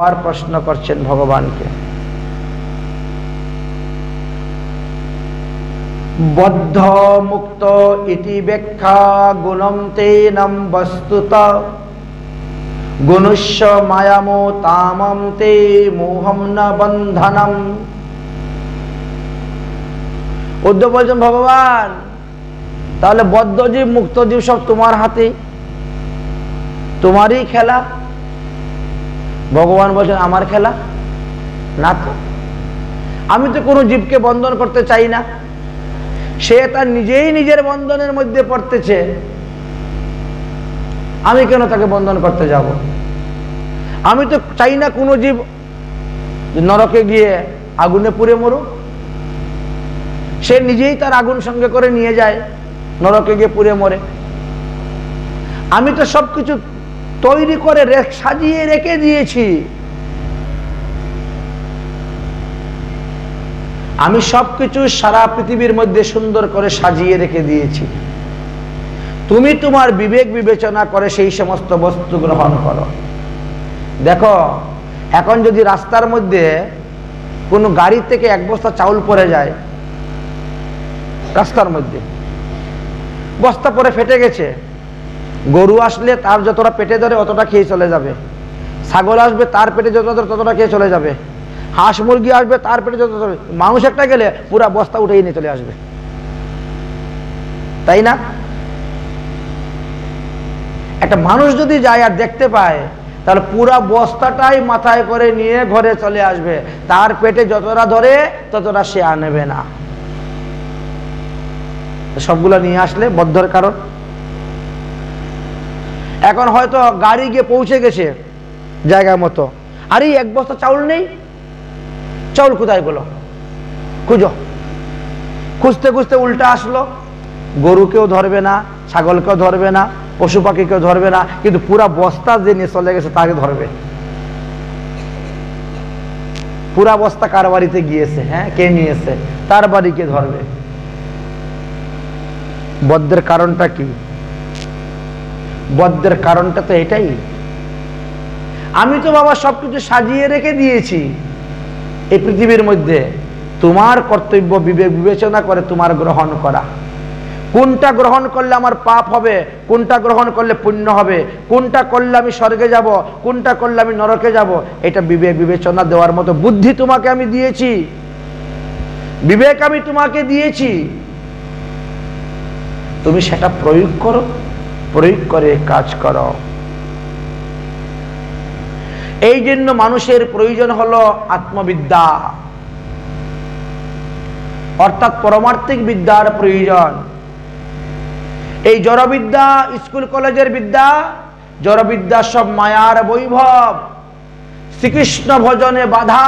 আর প্রশ্ন করছেন ভগবানকে, বদ্ধ মুক্ত ইতি ব্যাখ্যা গুণম তেনম বস্তুত গুণস্য মায়ামো তামম তে মোহম ন বন্ধনম। উদ্ধব বলছেন, ভগবান তাহলে বদ্ধ জীব মুক্ত জীব সব তোমার হাতে, তোমারই খেলা। ভগবান বলছেন, আমার খেলা না তো, আমি তো কোনো জীবকে বন্ধন করতে চাই না, সে তার নিজেই নিজের বন্ধনের মধ্যে পড়তেছে, আমি কেন তাকে বন্ধন করতে যাব? আমি তো চাই না কোনো জীব নরকে গিয়ে আগুনে পুড়ে মরুক, সে নিজেই তার আগুন সঙ্গে করে নিয়ে যায়, নরকে গিয়ে পুড়ে মরে। আমি তো সবকিছু তৈরি করে সাজিয়ে রেখে দিয়েছি, আমি সবকিছু সারা পৃথিবীর মধ্যে সুন্দর করে সাজিয়ে রেখে দিয়েছি, তুমি তোমার বিবেক বিবেচনা করে সেই সমস্ত বস্তু গ্রহণ করো। দেখো, এখন যদি রাস্তার মধ্যে কোনো গাড়ি থেকে এক বস্তা চাউল পড়ে যায়, রাস্তার মধ্যে বস্তা পরে ফেটে গেছে, গরু আসলে তার যতটা পেটে ধরে অতটা খেয়ে চলে যাবে, ছাগল আসবে তার পেটে যতটা ধরে ততটা খেয়ে চলে যাবে, হাঁস মুরগি আসবে তার পেটে যতটা ধরে, মানুষ একটা গেলে পুরা বস্তা উঠেই নিয়ে চলে আসবে, তাই না? একটা মানুষ যদি যায় আর দেখতে পায়, তাহলে পুরা বস্তাটাই মাথায় করে নিয়ে ঘরে চলে আসবে, তার পেটে যতটা ধরে ততটা সে আনবে না। সবগুলো নিয়ে আসলে বদ্ধর কারণ। এখন হয়তো গাড়ি গিয়ে পৌঁছে গেছে জায়গা মতো, আরে এক বস্তা চাউল নেই, চাউল কোথায় গেল, খুঁজো, খুঁজতে খুঁজতে উল্টা আসলো, গরুকেও ধরবে না, ছাগলকেও ধরবে না, পশু পাখিকেও ধরবে না, কিন্তু পুরা বস্তা যে নিয়ে চলে গেছে তাকে ধরবে। পুরা বস্তা কার বাড়িতে গিয়েছে, হ্যাঁ, কে নিয়েছে, তার বাড়িকে ধরবে। বদ্ধের কারণটা কি? বদ্ধের কারণটা তো এটাই, আমি তো বাবা সবকিছু সাজিয়ে রেখে দিয়েছি এই পৃথিবীর মধ্যে, তোমার কর্তব্য বিবেক বিবেচনা করে তোমার গ্রহণ করা, কোনটা গ্রহণ করলে আমার পাপ হবে, কোনটা গ্রহণ করলে পুণ্য হবে, কোনটা করলে আমি স্বর্গে যাব, কোনটা করলে আমি নরকে যাব, এটা বিবেক বিবেচনা দেওয়ার মতো বুদ্ধি তোমাকে আমি দিয়েছি, বিবেক আমি তোমাকে দিয়েছি, তুমি সেটা প্রয়োগ করো, প্রয়োগ করে কাজ করো। এই জন্য মানুষের প্রয়োজন হলো আত্মবিদ্যা, অর্থাৎ পারমার্থিক বিদ্যার প্রয়োজন। এই জড়বিদ্যা, স্কুল কলেজের বিদ্যা, জড়বিদ্যা সব মায়ার বৈভব, শ্রীকৃষ্ণ ভজনে বাধা,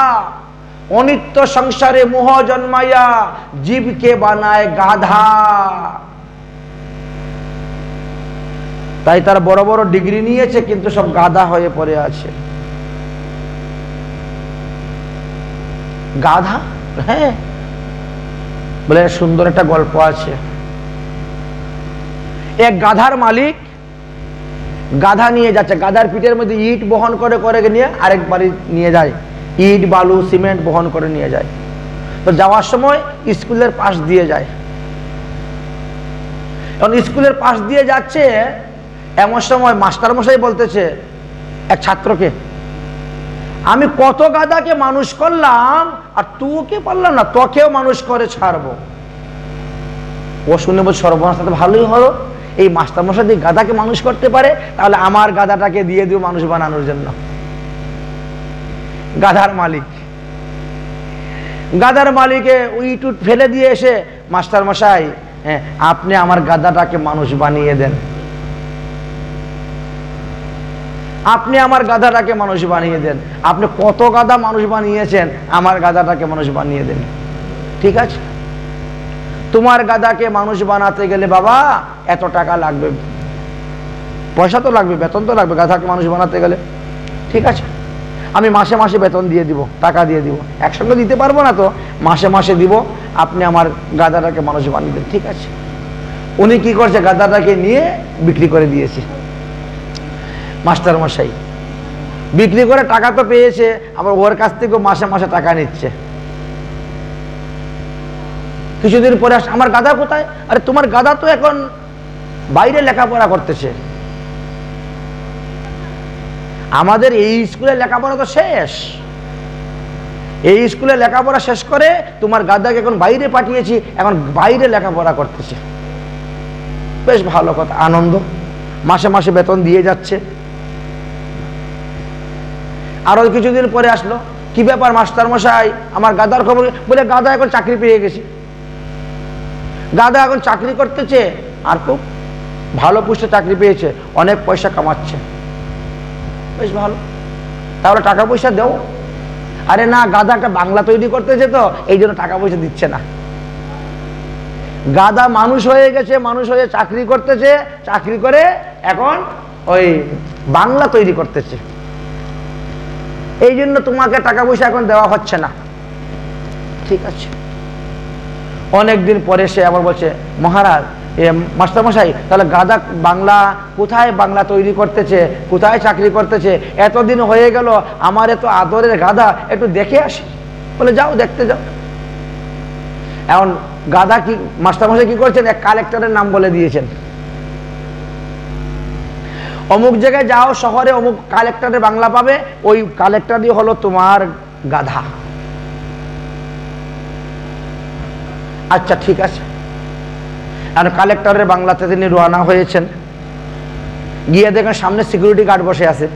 অনিত্য সংসারে মোহ জন্মাইয়া জীবকে বানায় গাধা। তাই তারা বড় বড় ডিগ্রি নিয়েছে, কিন্তু সব গাধা হয়ে পড়ে আছে। গাধা, হ্যাঁ, বলে সুন্দর একটা গল্প আছে। এক গাধার মালিক গাধা নিয়ে যাচ্ছে, গাধার পিঠের মধ্যে ইট বহন করে করে নিয়ে আরেক বাড়ি নিয়ে যায়, ইট বালু সিমেন্ট বহন করে নিয়ে যায়। তো যাওয়ার সময় স্কুলের পাশ দিয়ে যায়, এখন স্কুলের পাশ দিয়ে যাচ্ছে, এমন সময় মাস্টার মশাই বলতেছে এক ছাত্রকে, আমি কত গাধাকে মানুষ করলাম আর তুকে পারলাম না, তোকেও মানুষ করে ছাড়বো। ও শুনে বল, সর্বনাশ, তো ভালোই হলো, এই মাস্টার মশাই যদি গাধাকে মানুষ করতে পারে, তাহলে আমার গাধাটাকে দিয়ে দিও মানুষ বানানোর জন্য। গাধার মালিক, গাধার মালিকে ইট ফেলে দিয়ে এসে, মাস্টার মশাই, হ্যাঁ, আপনি আমার গাধাটাকে মানুষ বানিয়ে দেন, আপনি আমার গাধাটাকে মানুষ বানিয়ে দেন, আপনি কত গাধা মানুষ বানিয়েছেন, আমার গাধাটাকে মানুষ বানিয়ে দেন। ঠিক আছে, তোমার গাধাকে মানুষ বানাতে গেলে বাবা এত টাকা লাগবে, পয়সা তো লাগবে, বেতন তো লাগবে গাধাকে মানুষ বানাতে গেলে। ঠিক আছে, আমি মাসে মাসে বেতন দিয়ে দিব, টাকা দিয়ে দিব, একসঙ্গে দিতে পারবো না তো, মাসে মাসে দিব, আপনি আমার গাধাটাকে মানুষ বানিয়ে দেন। ঠিক আছে, উনি কি করছে, গাধাটাকে নিয়ে বিক্রি করে দিয়েছে। মাস্টার মশাই বিক্রি করে টাকা তো পেয়েছে, আবার ওর কাছ থেকে মাসে মাসে টাকা নিচ্ছে। কিছুদিন পরে আসে, আমার গাধা কোথায়? আরে তোমার গাধা তো এখন বাইরে লেখাপড়া করতেছে। আমাদের এই স্কুলে লেখাপড়া তো শেষ, এই স্কুলে লেখাপড়া শেষ করে তোমার গাধাকে এখন বাইরে পাঠিয়েছি, এখন বাইরে লেখাপড়া করতেছে। বেশ ভালো কথা, আনন্দ, মাসে মাসে বেতন দিয়ে যাচ্ছে। আরো কিছুদিন পরে আসলো, কি ব্যাপার মাস্টার মশাই, আমার গাধার খবর? বলে গাধা এখন চাকরি পেয়ে গেছি, গাধা এখন চাকরি করতেছে, আর খুব ভালো পোস্টে চাকরি পেয়েছে, অনেক পয়সা কামাচ্ছে। বেশ ভালো, তাহলে টাকা পয়সা দেও। আরে না, গাধা একটা বাংলা তৈরি করতেছে তো এই জন্য টাকা পয়সা দিচ্ছে না। গাধা মানুষ হয়ে গেছে, মানুষ হয়ে চাকরি করতেছে, চাকরি করে এখন ওই বাংলা তৈরি করতেছে, এই জন্য তোমাকে টাকা পয়সা এখন দেওয়া হচ্ছে না। ঠিক আছে। অনেকদিন পরে সে আবার বলছে, মহারাজ মাস্টারমশাই, তাহলে গাধা বাংলা কোথায় বাংলা তৈরি করতেছে, কোথায় চাকরি করতেছে? এতদিন হয়ে গেল আমার এত আদরের গাধা, একটু দেখে আসি। বলে যাও, দেখতে যাও। এখন গাধা কি, মাস্টারমশাই কি করছেন, এক কালেক্টরের নাম বলে দিয়েছেন, অমুক জায়গায় যাও শহরে, অমুক কালেক্টরের বাংলা পাবে, ওই কালেক্টরই হলো তোমার গাধা। আচ্ছা ঠিক আছে। আর কালেক্টরের বাংলাতে তিনি রওনা হয়েছেন, গিয়ে দেখেন সামনে সিকিউরিটি গার্ড বসে আছে।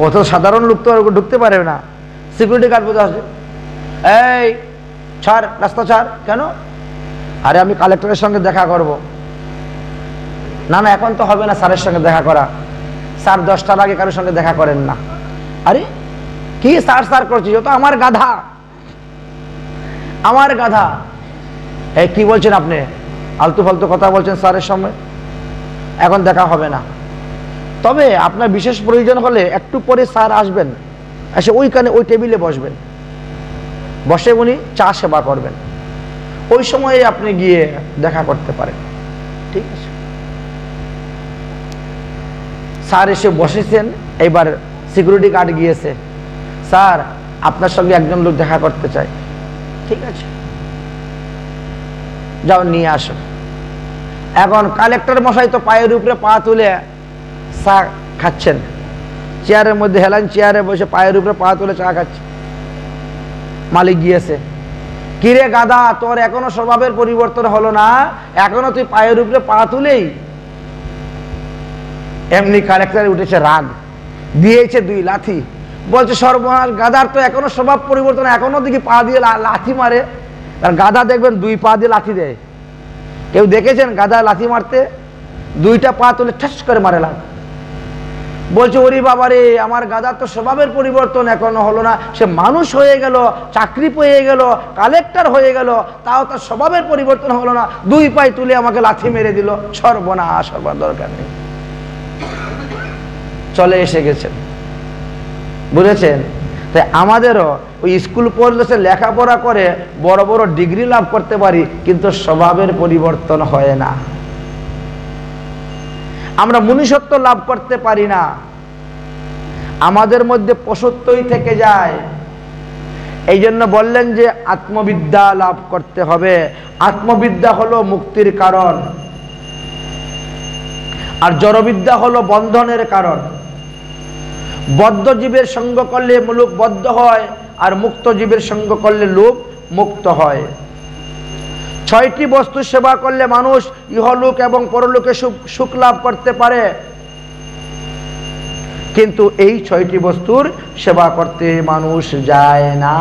কত সাধারণ লোক তো ঢুকতে পারে না, সিকিউরিটি গার্ড বসে আছে। এই ছাড়, রাস্তা ছাড়। কেন? আরে আমি কালেক্টরের সঙ্গে দেখা করব। না না, এখন তো হবে না স্যারের সঙ্গে দেখা করা, স্যার 10টার আগে কারোর সঙ্গে দেখা করেন না। আরে কি স্যার স্যার করছিস, ও তো আমার গাধা, আমার গাধা। এই কি বলছেন আপনি, আলতু ফালতু কথা বলছেন স্যারের সময়, এখন দেখা হবে না। তবে আপনার বিশেষ প্রয়োজন হলে একটু পরে স্যার আসবেন, এসে ওইখানে ওই টেবিলে বসবেন, বসে উনি চা সেবা করবেন, ওই সময়ে আপনি গিয়ে দেখা করতে পারেন। ঠিক আছে। স্যার এসে বসেছেন, এবার সিকিউরিটি গার্ড গিয়েছে, স্যার আপনার সঙ্গে একজন লোক দেখা করতে চায়। ঠিক আছে, যাও নিয়ে আসো। এখন কালেক্টর মশাই তো পায়ের উপরে পা তুলে চা খাচ্ছেন, চেয়ারের মধ্যে হেলান চেয়ারে বসে পায়ের উপরে পা তুলে চা খাচ্ছে। মালিক গিয়েছে, কিরে গাধা, তোর এখনো স্বভাবের পরিবর্তন হলো না, এখনো তুই পায়ের উপরে পা তুলেই। এমনি কালেক্টরে উঠেছে রাগ, দিয়েছে 2 লাথি। বলছে সর্বনাশ, গাধার তো এখনো স্বভাব পরিবর্তন, এখনো দেখি পা দিয়ে লাথি মারে। আর গাধা দেখবেন 2 পা দিয়ে লাথি দেয়, কেউ দেখেছেন গাধা লাথি মারতে? 2টা পা তুলে ঠাস করে মারে লাথি। বলছে ওরে বাবা রে, আমার গাধার তো স্বভাবের পরিবর্তন এখনো হলো না, সে মানুষ হয়ে গেল, চাকরি পেয়ে গেল, কালেক্টর হয়ে গেল, তাও তার স্বভাবের পরিবর্তন হলো না, 2 পায়ে তুলে আমাকে লাথি মেরে দিল। সর্বনাশ, সর্বার দরকার নেই, চলে এসে গেছেন। বুঝেছেন? তাই আমাদেরও ওই স্কুল পড়লে লেখাপড়া করে বড় বড় ডিগ্রি লাভ করতে পারি, কিন্তু স্বভাবের পরিবর্তন হয় না, আমরা মনুষ্যত্ব লাভ করতে পারি না, আমাদের মধ্যে পশুত্বই থেকে যায়। এই জন্য বললেন যে আত্মবিদ্যা লাভ করতে হবে। আত্মবিদ্যা হলো মুক্তির কারণ, আর জড়বিদ্যা হলো বন্ধনের কারণ। বদ্ধ জীবের সঙ্গ করলে লোক বদ্ধ হয়, আর মুক্ত জীবের সঙ্গ করলে লোক মুক্ত হয়। 6টি বস্তু সেবা করলে মানুষ ইহলোক এবং পরলোকে সুখ লাভ করতে পারে, কিন্তু এই 6টি বস্তুর সেবা করতে মানুষ যায় না,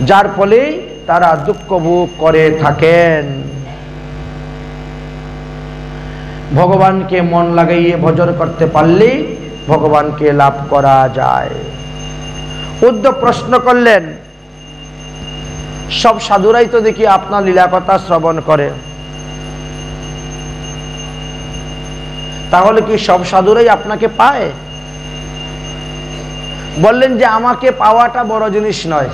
যার ফলে তারা দুঃখ ভোগ করে থাকেন। ভগবানকে মন লাগাইয়ে ভজন করতে পারলেই ভগবানকে লাভ করা যায়। উদ্ধব প্রশ্ন করলেন, সব সাধুরাই তো দেখি আপনার লীলা কথা শ্রবণ করে, তাহলে কি সব সাধুরাই আপনাকে পায়? বললেন যে আমাকে পাওয়াটা বড় জিনিস নয়,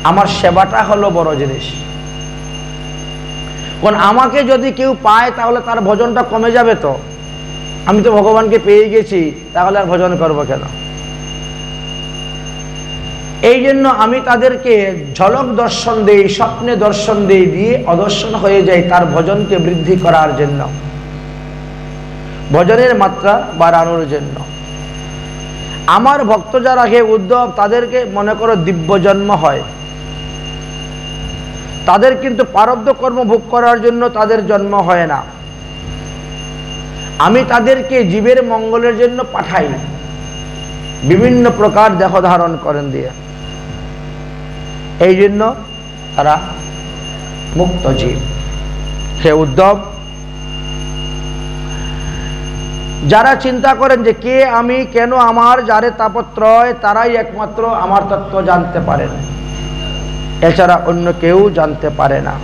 আমার সেবাটা হলো বড় জিনিস। কারণ আমাকে যদি কেউ পায় তাহলে তার ভজনটা কমে যাবে, তো আমি তো ভগবানকে পেয়ে গেছি, তাহলে আর ভজন করব কেন? এই জন্য আমি তাদেরকে ঝলক দর্শন দেই, স্বপ্নে দর্শন দেই, দিয়ে অদর্শন হয়ে যায় তার ভজনকে বৃদ্ধি করার জন্য, ভজনের মাত্রা বাড়ানোর জন্য। আমার ভক্ত যারা হে উদ্ধব, তাদেরকে মনে করো দিব্য জন্ম হয়, তাদের কিন্তু প্রারব্ধ কর্ম ভোগ করার জন্য তাদের জন্ম হয় না। আমি তাদেরকে জীবের মঙ্গলের জন্য পাঠাই, বিভিন্ন প্রকার দেহ ধারণ করেন দিয়ে। এই জন্য তারা মুক্ত জীব। হে উদ্ধব, যারা চিন্তা করেন যে কে আমি, কেন আমার, যারে তাপত্রয়, তারাই একমাত্র আমার তত্ত্ব জানতে পারেন, এছাড়া অন্য কেউ জানতে পারে না।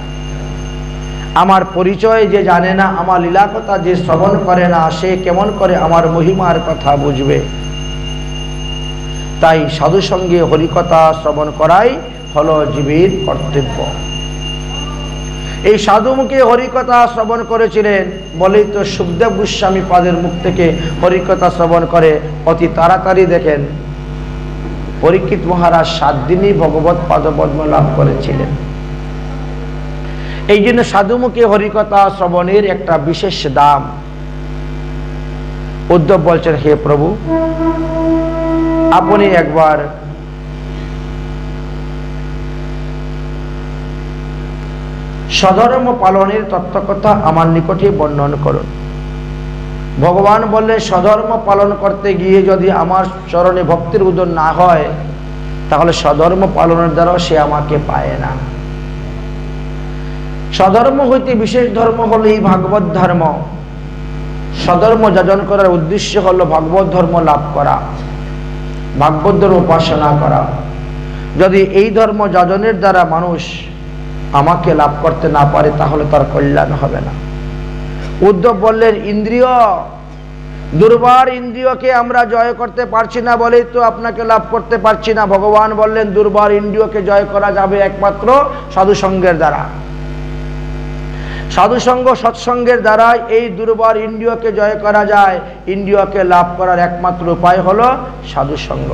আমার পরিচয় যে জানে না, আমার লীলা কথা যে শ্রবণ করে না, সে কেমন করে আমার মহিমার কথা বুঝবে? তাই সাধু সঙ্গে হরিকথা শ্রবণ করাই হলো জীবের কর্তব্য। এই সাধুমুখে হরিকথা শ্রবণ করেছিলেন বলেই তো সুখদেব গোস্বামী পাদের মুখ থেকে হরিকথা শ্রবণ করে অতি তাড়াতাড়ি দেখেন পরীক্ষিত মহারাজ 7 দিনই ভগবত পাদপদ্ম লাভ করেছিলেন। এই জন্য সাধুমুখে হরিকথা শ্রবণের একটা বিশেষ দাম। উদ্ধব বলছেন, হে প্রভু, আপনি একবার স্বধর্ম পালনের তত্ত্বকথা আমার নিকটে বর্ণন করুন। ভগবান বললেন, স্বধর্ম পালন করতে গিয়ে যদি আমার চরণে ভক্তির উদয় না হয়, তাহলে স্বধর্ম পালনের দ্বারা সে আমাকে পায় না। স্বধর্ম হইতে বিশেষ ধর্ম হলো এই ভাগবত ধর্ম। স্বধর্ম যাজন করার উদ্দেশ্য হলো ভাগবত ধর্ম লাভ করা, ভাগবত ধর্ম উপাসনা করা। যদি এই ধর্ম যাজনের দ্বারা মানুষ আমাকে লাভ করতে না পারে, তাহলে তার কল্যাণ হবে না। উদ্ধব বললেন, ইন্দ্রিয়, দুর্বার ইন্দ্রিয়কে আমরা জয় করতে পারছি না বলেই তো আপনাকে লাভ করতে পারছি না। ভগবান বললেন, দুর্বার ইন্দ্রিয়কে জয় করা যাবে একমাত্র সাধুসঙ্গের দ্বারা। সাধুসঙ্গ সৎসঙ্গের দ্বারা এই দুর্বার ইন্দ্রিয়কে জয় করা যায়। ইন্দ্রিয়কে লাভ করার একমাত্র উপায় হলো সাধুসঙ্গ।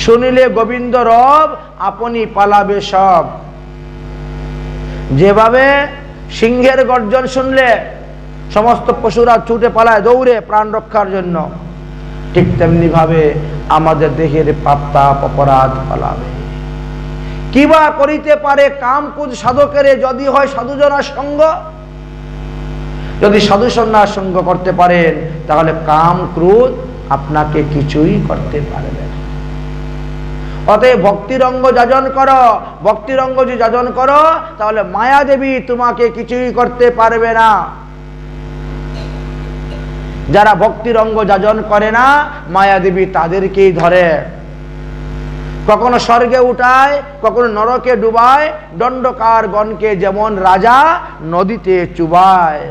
শুনিলে গোবিন্দ রব, আপনি পালাবে সব। যেভাবে সিংহের গর্জন শুনলে সমস্ত পশুরা ছুটে পালায় দৌড়ে প্রাণ রক্ষার জন্য, ঠিক তেমনি ভাবে আমাদের দেহের পাপ তাপ অপরাধ পালাবে। কিবা করিতে পারে কামকুদ সাধকের, যদি হয় সাধুজনার সঙ্গ। যদি সাধুজনার সঙ্গ করতে পারেন, তাহলে কাম ক্রোধ আপনাকে কিছুই করতে পারবে না। অতএব ভক্তির অঙ্গ যাজন করো। ভক্তির অঙ্গ যদি যাজন করো, তাহলে মায়া দেবী তোমাকে কিছুই করতে পারবে না। যারা ভক্তির অঙ্গ যাজন করে না, মায়া দেবী তাদেরকেই ধরে, কখনো স্বর্গে উঠায়, কখনো নরকে ডুবায়। দণ্ডকার গণকে যেমন রাজা নদীতে চুবায়,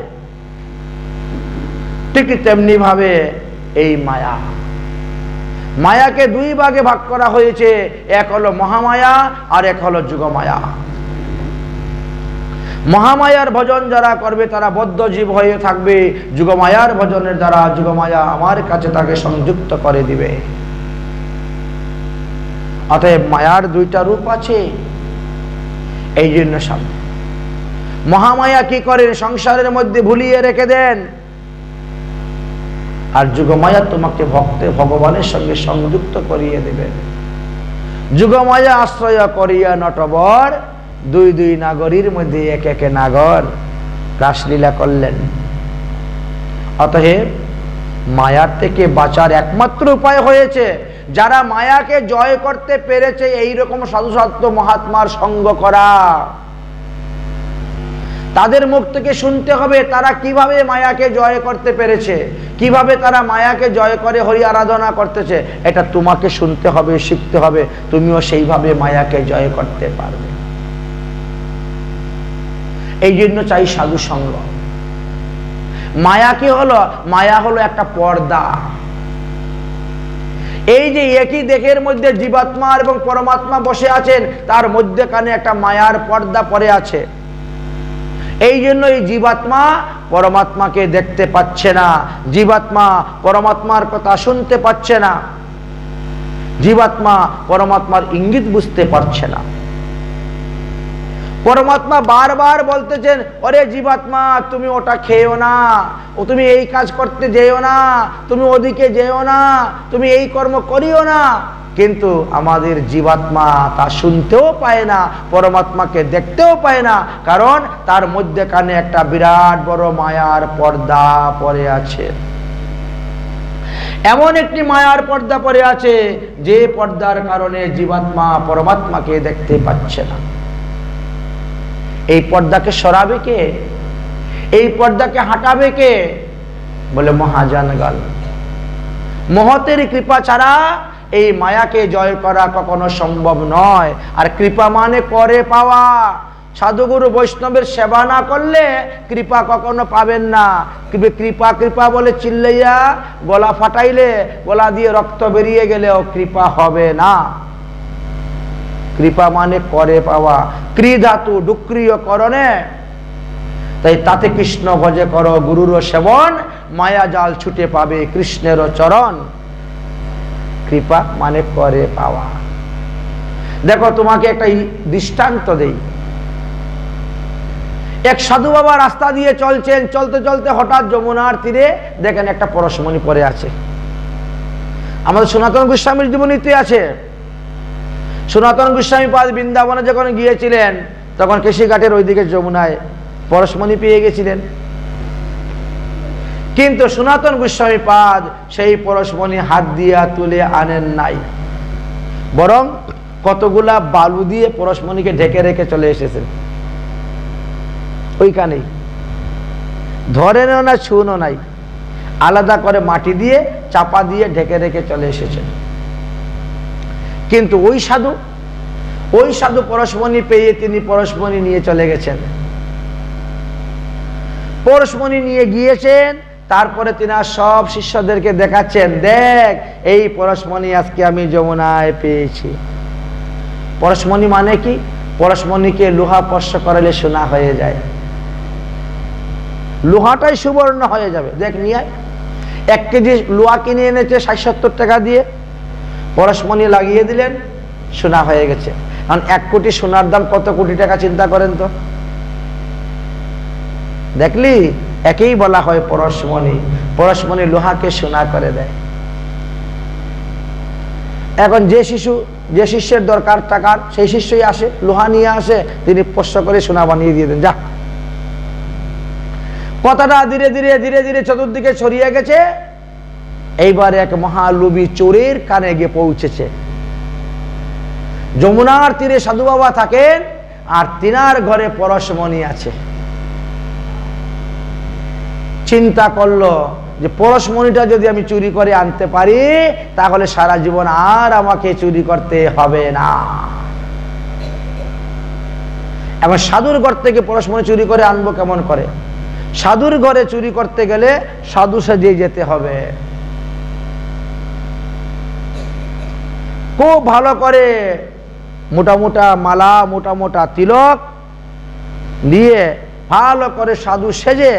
ঠিক তেমনি ভাবে এই মায়া, মায়াকে 2 ভাগে ভাগ করা হয়েছে। এক হলো মহামায়া, আর এক হলো যুগমায়া। মহামায়ার ভজন যারা করবে তারা বদ্ধ জীব হয়ে থাকবে। যুগমায়ার ভজনের দ্বারা যুগমায়া আমার কাছে তাকে সংযুক্ত করে দিবে। অতএব মায়ার 2টা রূপ আছে। এই জন্য মহামায়া কি করেন, সংসারের মধ্যে ভুলিয়ে রেখে দেন। আর যুগমায়া তোমাকে ভগবানের সঙ্গে সংযুক্ত করিয়ে দেবেন। যুগমায়া আশ্রয় করিয়া নটবর, 2 নাগরীর মধ্যে এক নাগর রাসলীলা করলেন। অতএব মায়ার থেকে বাঁচার একমাত্র উপায় হয়েছে, যারা মায়াকে জয় করতে পেরেছে এইরকম সাধুসাধ্য মহাত্মার সঙ্গ করা। তাদের মুখ থেকে শুনতে হবে তারা কিভাবে মায়াকে জয় করতে পেরেছে, কিভাবে তারা মায়াকে জয় করে হরি আরাধনা করতেছে। এটা তোমাকে শুনতে হবে, শিখতে হবে, তুমিও সেইভাবে মায়াকে জয় করতে পারবে। এই জন্য চাই সাধু সঙ্গ। মায়া কি হলো? মায়া হলো একটা পর্দা। এই যে একই দেহের মধ্যে জীবাত্মা এবং পরমাত্মা বসে আছেন, তার মধ্যখানে একটা মায়ার পর্দা পড়ে আছে। এই জন্য এই জীবাত্মা পরমাত্মাকে দেখতে পাচ্ছে না, জীবাত্মা পরমাত্মার কথা শুনতে পাচ্ছে না, জীবাত্মা পরমাত্মার ইঙ্গিত বুঝতে পারছে না। পরমাত্মা বারবার বলতেছেন, ওরে জীবাত্মা তুমি ওটা খেও না, ও তুমি এই কাজ করতে যেও না, তুমি ওদিকে যেও না, তুমি এই কর্ম করিও না। কিন্তু আমাদের জীবাত্মা তা শুনতেও পায় না, পরমাত্মাকে দেখতেও পায় না, কারণ তার মধ্যেখানে একটা বিরাট বড় মায়ার পর্দা পড়ে আছে। এমন একটি মায়ার পর্দা পড়ে আছে যে পর্দার কারণে জীবাত্মা পরমাত্মাকে দেখতে পাচ্ছে না। এই পর্দাকে সরাবে কে? এই পর্দাকে হাঁটাবে কে? বলে মহাজানগাল। মহতের কৃপা ছাড়া এই মায়াকে জয় করা কখনো সম্ভব নয়। আর কৃপা মানে করে পাওয়া। সাধুগুরু বৈষ্ণবের সেবা না করলে কৃপা কখনো পাবেন না। কৃপা কৃপা বলে চিল্লাইয়া গলা ফাটাইলে, গলা দিয়ে রক্ত বেরিয়ে গেলেও কৃপা হবে না। কৃপা মানে করে পাওয়া। ক্রি ধাতু ডুক্রিয় করণে, তাই তাতে কৃষ্ণ ভজে করো গুরুর সেবন, মায়া জাল ছুটে পাবে কৃষ্ণের চরণ। কৃপা মানে করে পাওয়া। দেখো তোমাকে একটা দৃষ্টান্ত দেই। এক সাধু বাবা রাস্তা দিয়ে চলছেন, চলতে চলতে হঠাৎ যমুনার তীরে দেখেন একটা পরশমণি পড়ে আছে। আমাদের সনাতন গোস্বামীর জীবনীতে আছে। সনাতন গোস্বামী পাদ বৃন্দাবনে যখন গিয়েছিলেন তখন কেশিঘাটের ওইদিকে যমুনায় পরশমণি পেয়ে গেছিলেন, কিন্তু সনাতন গোস্বামী পাদ সেই পরশমণি হাত দিয়া তুলে আনেন নাই, বরং কতগুলা বালু দিয়ে পরশমণিকে ঢেকে রেখে চলে এসেছেন। ওইখানেই ধরেনও না, ছুঁও নাই, আলাদা করে মাটি দিয়ে চাপা দিয়ে ঢেকে রেখে চলে এসেছেন। কিন্তু ওই সাধু পরশমণি পেয়ে তিনি পরশমণি নিয়ে চলে গেছেন। পরশমণি নিয়ে গিয়েছেন, তারপরে তিনি সব শিষ্যদেরকে দেখাচ্ছেন, দেখ এই পরশমণি আজকে আমি যমুনায় পেয়েছি। পরশমণি মানে কি? পরশমণিকে লোহা স্পর্শ করালে সোনা হয়ে যায়, লোহাটাই সুবর্ণ হয়ে যাবে। দেখ নিয়ে 1 কেজি লোহা কিনে এনেছে 60-70 টাকা দিয়ে, পরশমণি লাগিয়ে দিলেন, সোনা হয়ে গেছে। কারণ 1 কোটি সোনার দাম কত কোটি টাকা, চিন্তা করেন তো। দেখলি, একেই বলা হয় পরশমণি। পরশমণি লোহাকে সোনা করে দেয়। এখন যে শিষ্যের দরকার টাকার, সেই শিষ্যই আসে, লোহা নিয়ে আসে, তিনি স্পর্শ করে সোনা বানিয়ে দিয়ে দেন। যা, কথাটা ধীরে ধীরে ধীরে ধীরে চতুর্দিকে ছড়িয়ে গেছে। এইবার এক মহালোভী চোরের কানে গিয়ে পৌঁছেছে। যমুনার তীরে সাধু বাবা থাকেন, আর তিনার ঘরে পরশমণি আছে। চিন্তা করলো যে পরশমণিটা যদি আমি চুরি করে আনতে পারি, তাহলে সারা জীবন আর আমাকে চুরি করতে হবে না। এখন সাধুর ঘর থেকে পরশমণি চুরি করে আনবো কেমন করে? সাধুর ঘরে চুরি করতে গেলে সাধু সাজিয়ে যেতে হবে। খুব ভালো করে মোটা মোটা মালা, মোটা মোটা তিলক দিয়ে ভালো করে সাধু সেজে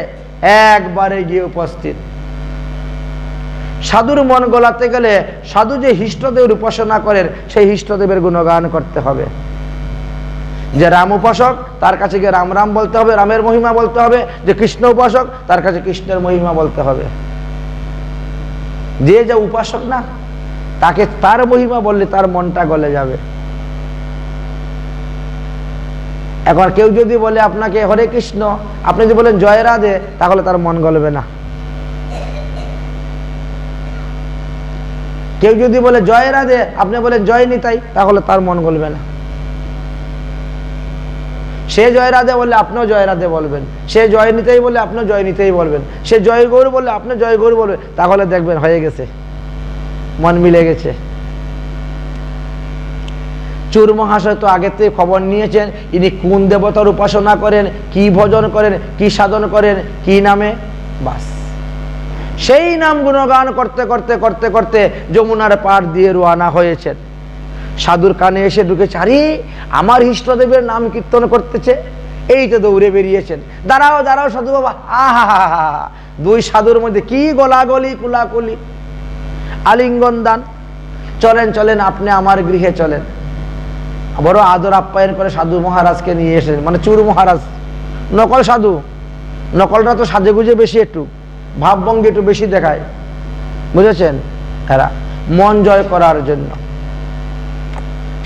একবারে গিয়ে উপস্থিত। সাধুর মন গলাতে গেলে সাধু যে ইষ্টদেবের উপাসনা করেন, সেই ইষ্টদেবের গুণগান করতে হবে। যে রাম উপাসক, তার কাছে গিয়ে রাম রাম বলতে হবে, রামের মহিমা বলতে হবে। যে কৃষ্ণ উপাসক, তার কাছে কৃষ্ণের মহিমা বলতে হবে। যে যা উপাসক না, তাকে তার মহিমা বললে তার মনটা গলে যাবে। এখন কেউ যদি বলে আপনাকে হরে কৃষ্ণ, আপনি যদি বলেন জয় রাধে, তাহলে তার মন গলবে না। কেউ যদি বলে জয় রাধে, আপনি বলেন জয় নিতাই, তাহলে তার মন গলবে না। সে জয় রাধে বললে আপনিও জয় রাধে বলবেন, সে জয় নিতেই বলে আপনিও জয় নিতেই বলবেন, সে জয় গৌর বললে আপনি জয় গৌর বলবেন, তাহলে দেখবেন হয়ে গেছে, মন মিলে গেছে। চুর মহাশয় তো আগে থেকে খবর নিয়েছেন ইনি কোন দেবতার উপাসনা করেন, কি ভজন করেন, কি সাধন করেন, কি নামে। বাস সেই নাম গুণগান করতে করতে করতে করতে যমুনার পাড় দিয়ে রওনা হয়েছেন। সাধুর কানে এসে ঢুকেছে, আরে আমার ইষ্টদেবের নাম কীর্তন করতেছে, এই তো দৌড়ে বেরিয়েছেন, দাঁড়াও দাঁড়াও সাধু বাবা। আহা, দুই সাধুর মধ্যে কি গলাগলি কুলাকুলি, আলিঙ্গন দান। চলেন চলেন, আপনি আমার গৃহে চলেন। বড় আদর আপ্যায়ন করে সাধু মহারাজকে নিয়ে এসেছেন, মানে চুর মহারাজ, নকল সাধু। নকলরা তো সাজে গুজে বেশি, একটু ভাবভঙ্গি একটু বেশি দেখায়, বুঝেছেন? এরা মন জয় করার জন্য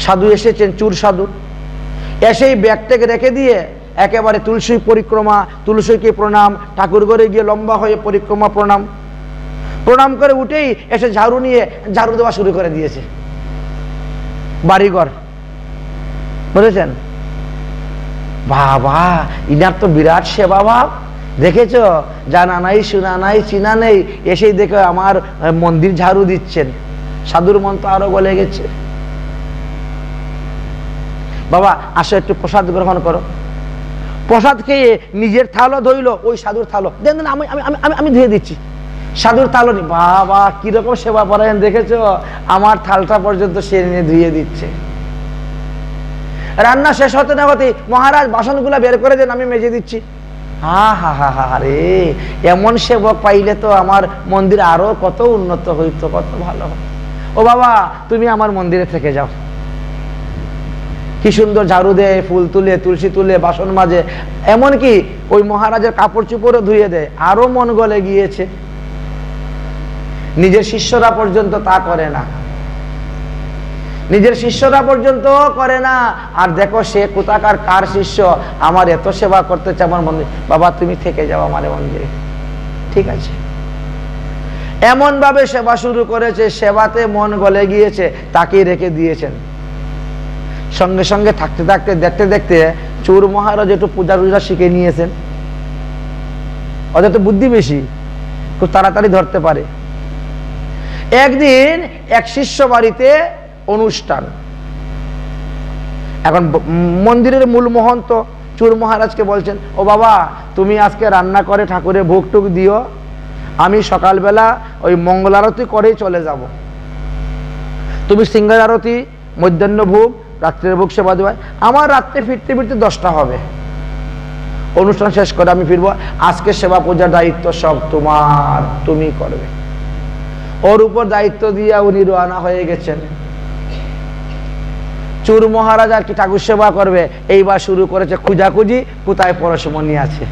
সাধু এসেছেন, চুর সাধু। এসেই ব্যাগটাকে রেখে দিয়ে একেবারে তুলসী পরিক্রমা, তুলসীকে প্রণাম, ঠাকুর ঘরে গিয়ে লম্বা হয়ে পরিক্রমা প্রণাম, প্রণাম করে উঠেই এসে ঝাড়ু নিয়ে ঝাড়ু দেওয়া শুরু করে দিয়েছে বাড়িঘর, বুঝেছেন? বাবা, ইনার তো বিরাট সেবা ভাব, দেখেছ? জানা নাই, শোনা নাই, চিনা নেই, এসেই দেখে আমার মন্দির ঝাড়ু দিচ্ছেন। সাধুর মন তো আরো গলে গেছে। বাবা আসো, একটু প্রসাদ গ্রহণ করো। প্রসাদ খেয়ে নিজের থালও ধইল, ওই সাধুর থালো দেন, আমি আমি আমি ধুয়ে দিচ্ছি। সাধুর থালো নি। বাবা কিরকম সেবা পরায়ণ, দেখেছ? আমার থালটা পর্যন্ত সে নিয়ে ধুয়ে দিচ্ছে। রান্না শেষ হতে না হতে, মহারাজ বাসনগুলা বের করে দেন, আমি মেজে দিচ্ছি। হা হা হা হা রে, এমন সেবক পাইলে তো আমার মন্দির আরো কত উন্নত হইতো, কত ভালো। ও বাবা, তুমি আমার মন্দিরে থেকে যাও। কি সুন্দর ঝাড়ু দেয়, ফুল তুলে, তুলসী তুলে, বাসন মাজে, এমনকি ওই মহারাজের কাপড় চোপড়ও ধুয়ে দেয়। আরো মন গলে গিয়েছে। নিজের শিষ্যরা পর্যন্ত তা করে না, নিজের শিষ্যরা পর্যন্ত করে না। আর দেখো সে কোথাকার কার শিষ্য, আমার এত সেবা করতেছে আমার মন্দির। বাবা তুমি থেকে যাও আমার মন্দিরে, ঠিক আছে? এমন ভাবে সেবা শুরু করেছে, সেবাতে মন গলে গিয়েছে, তাকেই রেখে দিয়েছেন। সঙ্গে সঙ্গে থাকতে থাকতে, দেখতে দেখতে চোর মহারাজ একটু পূজা টুজা শিখে নিয়েছেন। ওদের তো বুদ্ধি বেশি, খুব তাড়াতাড়ি ধরতে পারে। একদিন এক শিষ্য বাড়িতে অনুষ্ঠান। এখন মন্দিরের মূল মহন্ত চোর মহারাজকে বলছেন, ও বাবা তুমি আজকে রান্না করে ঠাকুরের ভোগ টুক দিও, আমি সকালবেলা ওই মঙ্গল আরতি করেই চলে যাব। তুমি সিংহার আরতি, মধ্যাহ্ন ভোগ, রাত্রের ভোগ সেবা দেওয়া, আমার রাত্রে ফিরতে ফিরতে 10টা হবে। অনুষ্ঠান শেষ করে আমি ফিরবো। আজকে সেবা পূজার দায়িত্ব সব তোমার, তুমি করবে। ওর উপর দায়িত্ব দিয়ে উনি রওনা হয়ে গেছেন। চোর মহারাজ আর কি ঠাকুর সেবা করবে, এইবার শুরু করেছে খুঁজাখুঁজি, কোথায় পরশমণি আছে,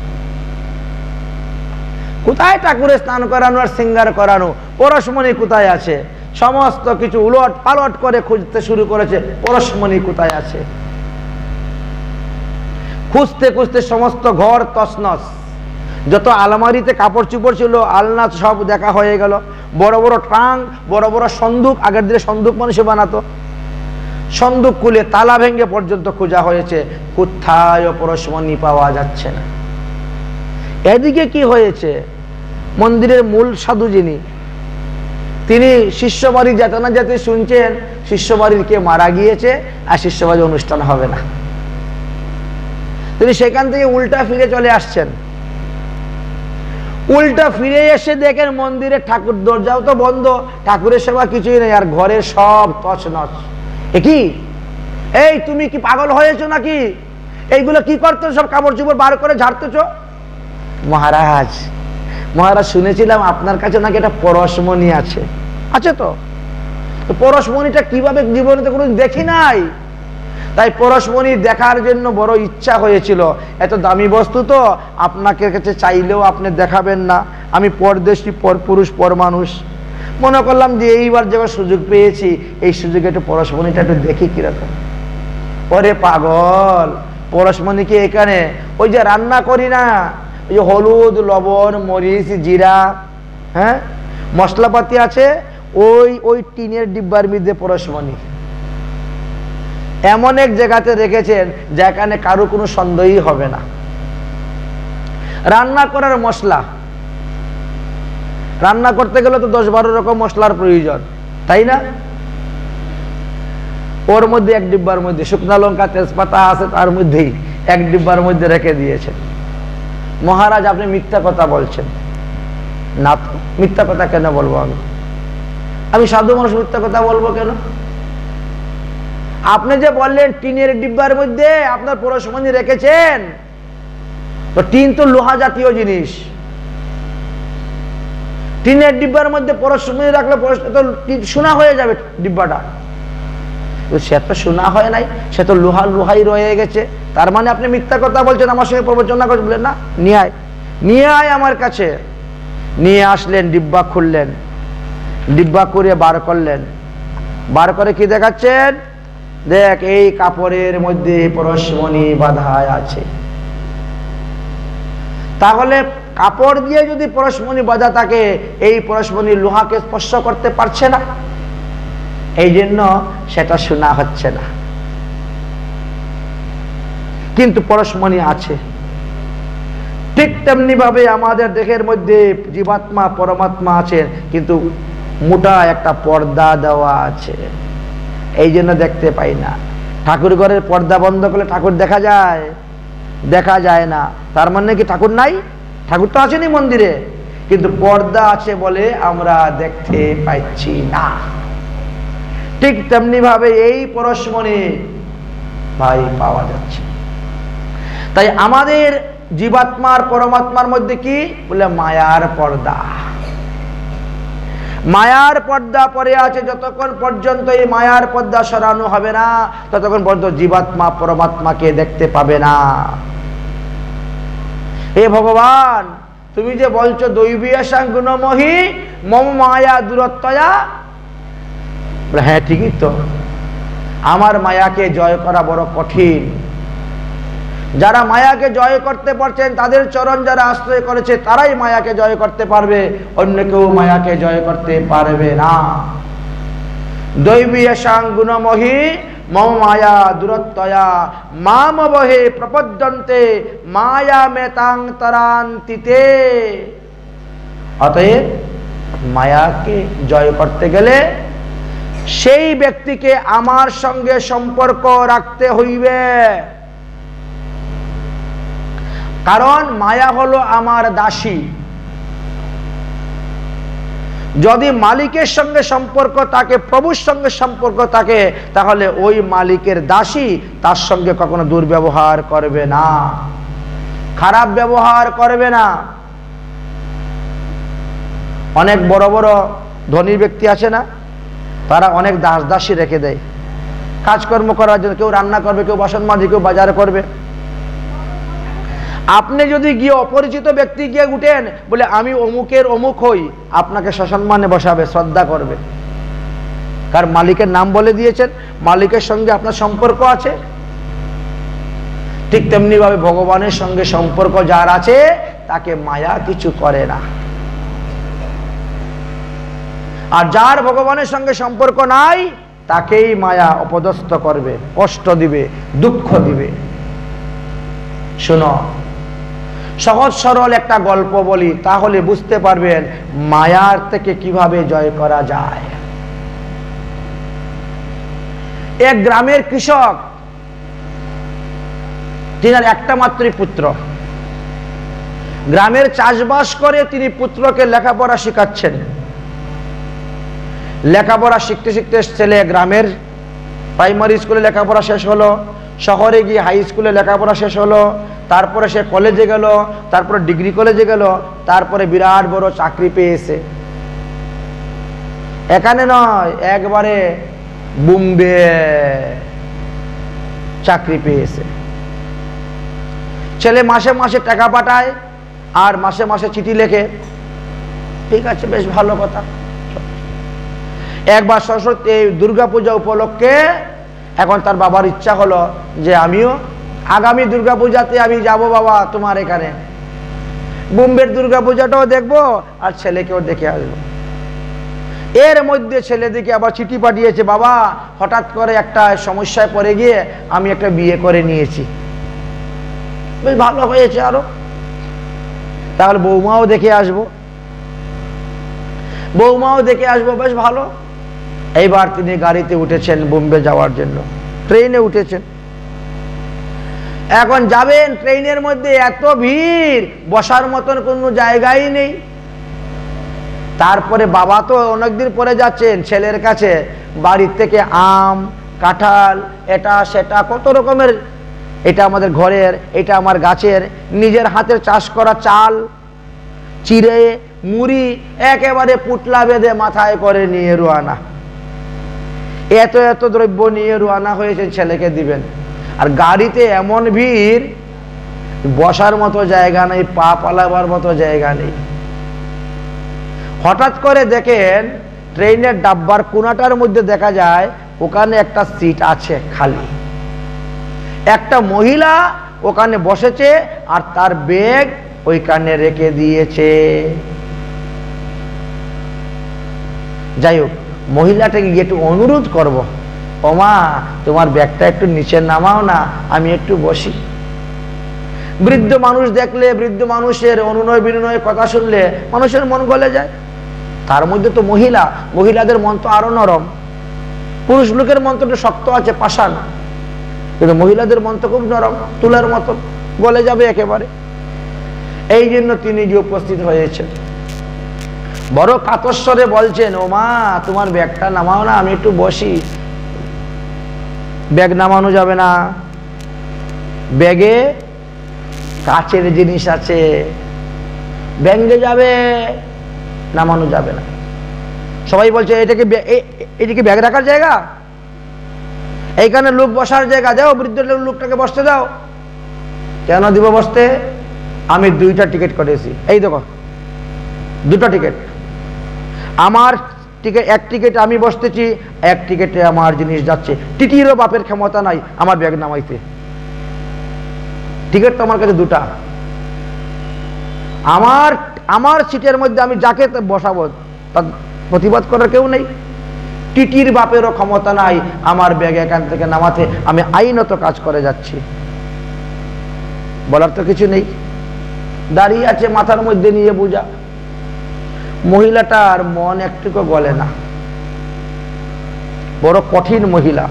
কোথায় ঠাকুরের স্নান করানো আর সিঙ্গার করানো, পরশমণি কোথায় আছে। সমস্ত কিছু উলট পালট করে খুঁজতে শুরু করেছে, পরশমণি কোথায় আছে। খুঁজতে খুঁজতে সমস্ত ঘর তছনছ, যত আলমারিতে কাপড় চোপড় ছিল, আলনা সব দেখা হয়ে গেল। বড় বড় ট্রাঙ্ক, বড় বড় সন্দুক, আগের দিনে সন্দুক মানুষে বানাতো, সন্দুক খুলে তালা ভেঙে পর্যন্ত খোঁজা হয়েছে, কোথায় পরশমণি পাওয়া যাচ্ছে না। এদিকে কি হয়েছে, মন্দিরের মূল সাধু যিনি, তিনি শিষ্য বাড়ি যেতে না যেতে শুনছেন শিষ্য বাড়ির কে মারা গিয়েছে আর শিষ্য বাড়ির অনুষ্ঠান হবে না। তিনি সেখান থেকে উল্টা ফিরে চলে আসছেন। উল্টা ফিরে এসে দেখেন মন্দিরের ঠাকুর দরজাও তো বন্ধ, ঠাকুরের সেবা কিছুই নেই, আর ঘরে সব তছনছ। কি এই তুমি কি পাগল হয়েছো নাকি? এইগুলো কি করতে, সব কাপড় চোপড় বার করে ঝাড়তেছ? মহারাজ, মহারাজ শুনেছিলাম আপনার কাছে নাকি একটা পরশমণি আছে। আছে তো, পরশমণিটা কিভাবে জীবনে তো কোনো দেখি নাই, তাই পরশমণি দেখার জন্য বড় ইচ্ছা হয়েছিল। এত দামি বস্তু তো আপনাকে কাছে চাইলেও আপনি দেখাবেন না, আমি পরদেশী, পরপুরুষ, পর মানুষ, মনে করলাম যে এইবার যখন সুযোগ পেয়েছি, এই সুযোগে একটু পরশমণিটা একটু দেখি কিরকম। ওরে পাগল, পরশমণিকে এখানে ওই যে রান্না করি না, ওই যে হলুদ, লবণ, মরিচ, জিরা, হ্যাঁ মশলাপাতি আছে, ওই ওই টিনের ডিব্বার মধ্যে পরশমণি এমন এক জায়গাতে রেখেছেন যেখানে কারো কোনো সন্দেহই হবে না। রান্না করার মশলা, রান্না করতে গেলে তো 10-12 রকম মশলার প্রয়োজন, তাই না? ওর মধ্যে এক ডিব্বার মধ্যে শুকনা লঙ্কা, তেজপাতা আছে, তার মধ্যেই এক ডিব্বার মধ্যে রেখে দিয়েছেন। মহারাজ আপনি মিথ্যা কথা বলছেন। না তো, মিথ্যা কথা কেন বলবো? আমি সাধু মানুষ, মিথ্যা কথা বলবো কেন? আপনি যে বললেন টিনের ডিব্বার মধ্যে আপনার পরশমণি রেখেছেন, তো টিন তো লোহা জাতীয় জিনিস, টিনের ডিব্বার মধ্যে পরশমণি রাখলে তো সোনা হয়ে যাবে ডিব্বাটা, সে তো সোনা হয় নাই, সে তো লোহাই রয়ে গেছে। তার মানে আপনি মিথ্যা কথা বলছেন, আমার সঙ্গে প্রবচনা করছেন। বললেন না, নিয়ে আয় আমার কাছে। নিয়ে আসলেন, ডিব্বা খুললেন, ডিব্বা করে বার করলেন, বার করে কি দেখাচ্ছেন? দেখ, এই কাপড়ের মধ্যে পরশমণি বাঁধা আছে। তাহলে কাপড় দিয়ে যদি পরশমণি বাঁধা থাকে, এই পরশমণি লোহাকে স্পর্শ করতে পারছে না, এই জন্য সেটা শোনা হচ্ছে না, কিন্তু পরশমণি আছে। ঠিক তেমনি ভাবে আমাদের দেহের মধ্যে জীবাত্মা পরমাত্মা আছে, কিন্তু মোটা একটা পর্দা দেওয়া আছে, এই জন্য দেখতে পাই না। ঠাকুর ঘরের পর্দা বন্ধ করলে ঠাকুর দেখা যায়? দেখা যায় না। তার মানে কি ঠাকুর নাই? ঠাকুর তো আছেনই মন্দিরে, কিন্তু পর্দা আছে বলে আমরা দেখতে পাচ্ছি না। ঠিক তেমনি ভাবে এই পরশমণি ভাই পাওয়া যাচ্ছে। তাই আমাদের জীবাত্মার পরমাত্মার মধ্যে কি বলে? মায়ার পর্দা। মায়ার পর্দা পরে আছে। যতক্ষণ পর্যন্ত এই মায়ার পর্দা সরানো হবে না, ততক্ষণ পর্যন্ত জীবাত্মা পরমাত্মাকে দেখতে পাবে না। হে ভগবান, তুমি যে বলছো দৈবীয়াসাং গুণমোহি মম মায়া দূরত্বয়া, হ্যাঁ ঠিকই তো, আমার মায়াকে জয় করা বড় কঠিন। যারা মায়াকে জয় করতে পারছেন, তাদের চরণ যারা আশ্রয় করেছে, তারাই মায়াকে জয় করতে পারবে, অন্য কেউ মায়াকে জয় করতে পারবে না। দৈবীয়াসাং গুণমোহি মম মায়া দূরত্বয়া মাম বহে প্রপদ্যন্তে মায়া মেতাং তরান্তিতে। অতএব মায়াকে জয় করতে গেলে সেই ব্যক্তিকে আমার সঙ্গে সম্পর্ক রাখতে হইবে, কারণ মায়া হলো আমার দাসী। যদি মালিকের সঙ্গে সম্পর্ক থাকে, প্রভুর সঙ্গে সম্পর্ক থাকে, তাহলে ওই মালিকের দাসী তার সঙ্গে কখনো দুর্ব্যবহার করবে না, খারাপ ব্যবহার করবে না। অনেক বড় বড় ধনী ব্যক্তি আছে না, তারা অনেক দাস দাসী রেখে দেয় কাজকর্ম করার জন্য। কেউ রান্না করবে, কেউ বাসন মাজবে, কেউ বাজার করবে। আপনি যদি গিয়ে অপরিচিত ব্যক্তি গিয়ে উঠেন, বলে আমি অমুকের অমুক হই, আপনাকে সসম্মানে বসাবে, শ্রদ্ধা করবে, কারণ মালিকের নাম বলে দিয়েছেন, মালিকের সঙ্গে আপনার সম্পর্ক আছে। ঠিক তেমনি ভাবে ভগবানের সঙ্গে সম্পর্ক যার আছে, তাকে মায়া কিছু করে না। আর যার ভগবানের সঙ্গে সম্পর্ক নাই, তাকেই মায়া অপদস্থ করবে, কষ্ট দিবে, দুঃখ দিবে। শোনো, সহজ সরল একটা গল্প বলি, তাহলে বুঝতে পারবেন মায়ার থেকে কিভাবে জয় করা যায়। এক গ্রামের কৃষক, যিনার একটা মাত্রই পুত্র, গ্রামের চাষবাস করে তিনি পুত্রকে লেখাপড়া শেখাচ্ছেন। লেখাপড়া শিখতে শিখতে ছেলে গ্রামের প্রাইমারি স্কুলে লেখাপড়া শেষ হলো, শহরে গিয়ে হাই স্কুলে লেখাপড়া শেষ হলো, তারপরে সে কলেজে গেল, তারপরে ডিগ্রি কলেজে গেল, তারপরে বিরাট বড় চাকরি পেয়েছে। এখানে নয়, একবারে বোম্বে চাকরি পেয়েছে। ছেলে মাসে মাসে টাকা পাঠায় আর মাসে মাসে চিঠি লেখে, ঠিক আছে, বেশ ভালো কথা। একবার সরস্বতী দুর্গাপূজা উপলক্ষে এখন তার বাবার ইচ্ছা হলো যে আমিও আগামী দুর্গাপূজাতে আমি যাব বাবা তোমার এখানে, বোম্বের দুর্গাপূজাটাও দেখবো আর ছেলেকেও দেখে আসবো। এর মধ্যে ছেলে দিকে আবার চিঠি পাঠিয়েছে, বাবা হঠাৎ করে একটা সমস্যায় পড়ে গিয়ে আমি একটা বিয়ে করে নিয়েছি। বেশ ভালো হয়েছে, আরো তাহলে বৌমাও দেখে আসবো, বৌমাও দেখে আসবো, বেশ ভালো। এইবার তিনি গাড়িতে উঠেছেন বোম্বে যাওয়ার জন্য, ট্রেনে উঠেছেন। এখন যাবেন, ট্রেনের মধ্যে এত ভিড়, বসার মতন কোনো জায়গাই নেই। তারপরে বাবা তো অনেকদিন পরে যাচ্ছেন ছেলের কাছে, বাড়ির থেকে আম কাঁঠাল এটা সেটা কত রকমের এটা আমাদের ঘরের, এটা আমার গাছের, নিজের হাতের চাষ করা চাল চিড়ে মুড়ি একেবারে পুটলা বেঁধে মাথায় করে নিয়ে রওনা। এত এত দ্রব্য নিয়ে রওনা হয়েছে, ছেলেকে দিবেন। আর গাড়িতে এমন ভিড়, বসার মতো জায়গা নেই, পা পালাবার মতো জায়গা নেই। হঠাৎ করে দেখেন ট্রেনের ডাব্বার কোনাটার মধ্যে দেখা যায় ওখানে একটা সিট আছে খালি, একটা মহিলা ওখানে বসেছে আর তার ব্যাগ ওইখানে রেখে দিয়েছে। যাই হোক, মহিলাটাকে গিয়ে একটু অনুরোধ করব, ও মা তোমার ব্যাগটা একটু নিচে নামাও না, আমি একটু বসি। বৃদ্ধ মানুষ দেখলে, বৃদ্ধ মানুষের অনুনয় বিনয় কথা শুনলে মানুষের মন গলে যায়। তার মধ্যে তো মহিলা, মহিলাদের মন তো আরো নরম। পুরুষ লোকের মন তো শক্ত আছে, পাষাণ, কিন্তু মহিলাদের মন তো খুব নরম, তুলার মতো, গলে যাবে একেবারে। এই জন্য তিনি যে উপস্থিত হয়েছেন, বড় কাতস্বরে বলছেন, ও মা তোমার ব্যাগটা নামাও না, আমি একটু বসি। ব্যাগ নামানো যাবে না, ব্যাগে কাচের জিনিস আছে, ব্যাঙ্গে যাবে, নামানো যাবে না। সবাই বলছে এটাকে এদিকে ব্যাগ রাখার জায়গা, এইখানে লোক বসার জায়গা, দাও বৃদ্ধ লোকটাকে বসতে দাও। কেন দিব বসতে? আমি 2টা টিকিট করেছি, এই দেখো 2টা টিকিট আমার, টিকিট এক টিকিটে আমি বসতেছি, এক টিকিটে আমার জিনিস যাচ্ছে। টিটিরও বাপের ক্ষমতা নাই আমার ব্যাগ নামাইতে। টিকিট তো আমার কাছে 2টা, আমার সিটের মধ্যে আমি যাকে বসাবো তার প্রতিবাদ করার কেউ নেই। টিটির বাপেরও ক্ষমতা নাই আমার ব্যাগ এখান থেকে নামাতে, আমি আইনত কাজ করে যাচ্ছি, বলার তো কিছু নেই। দাঁড়িয়ে আছে, মাথার মধ্যে নিয়ে বোঝা। মহিলাটার মন একটুকু গলে না, বড় কঠিন মহিলা।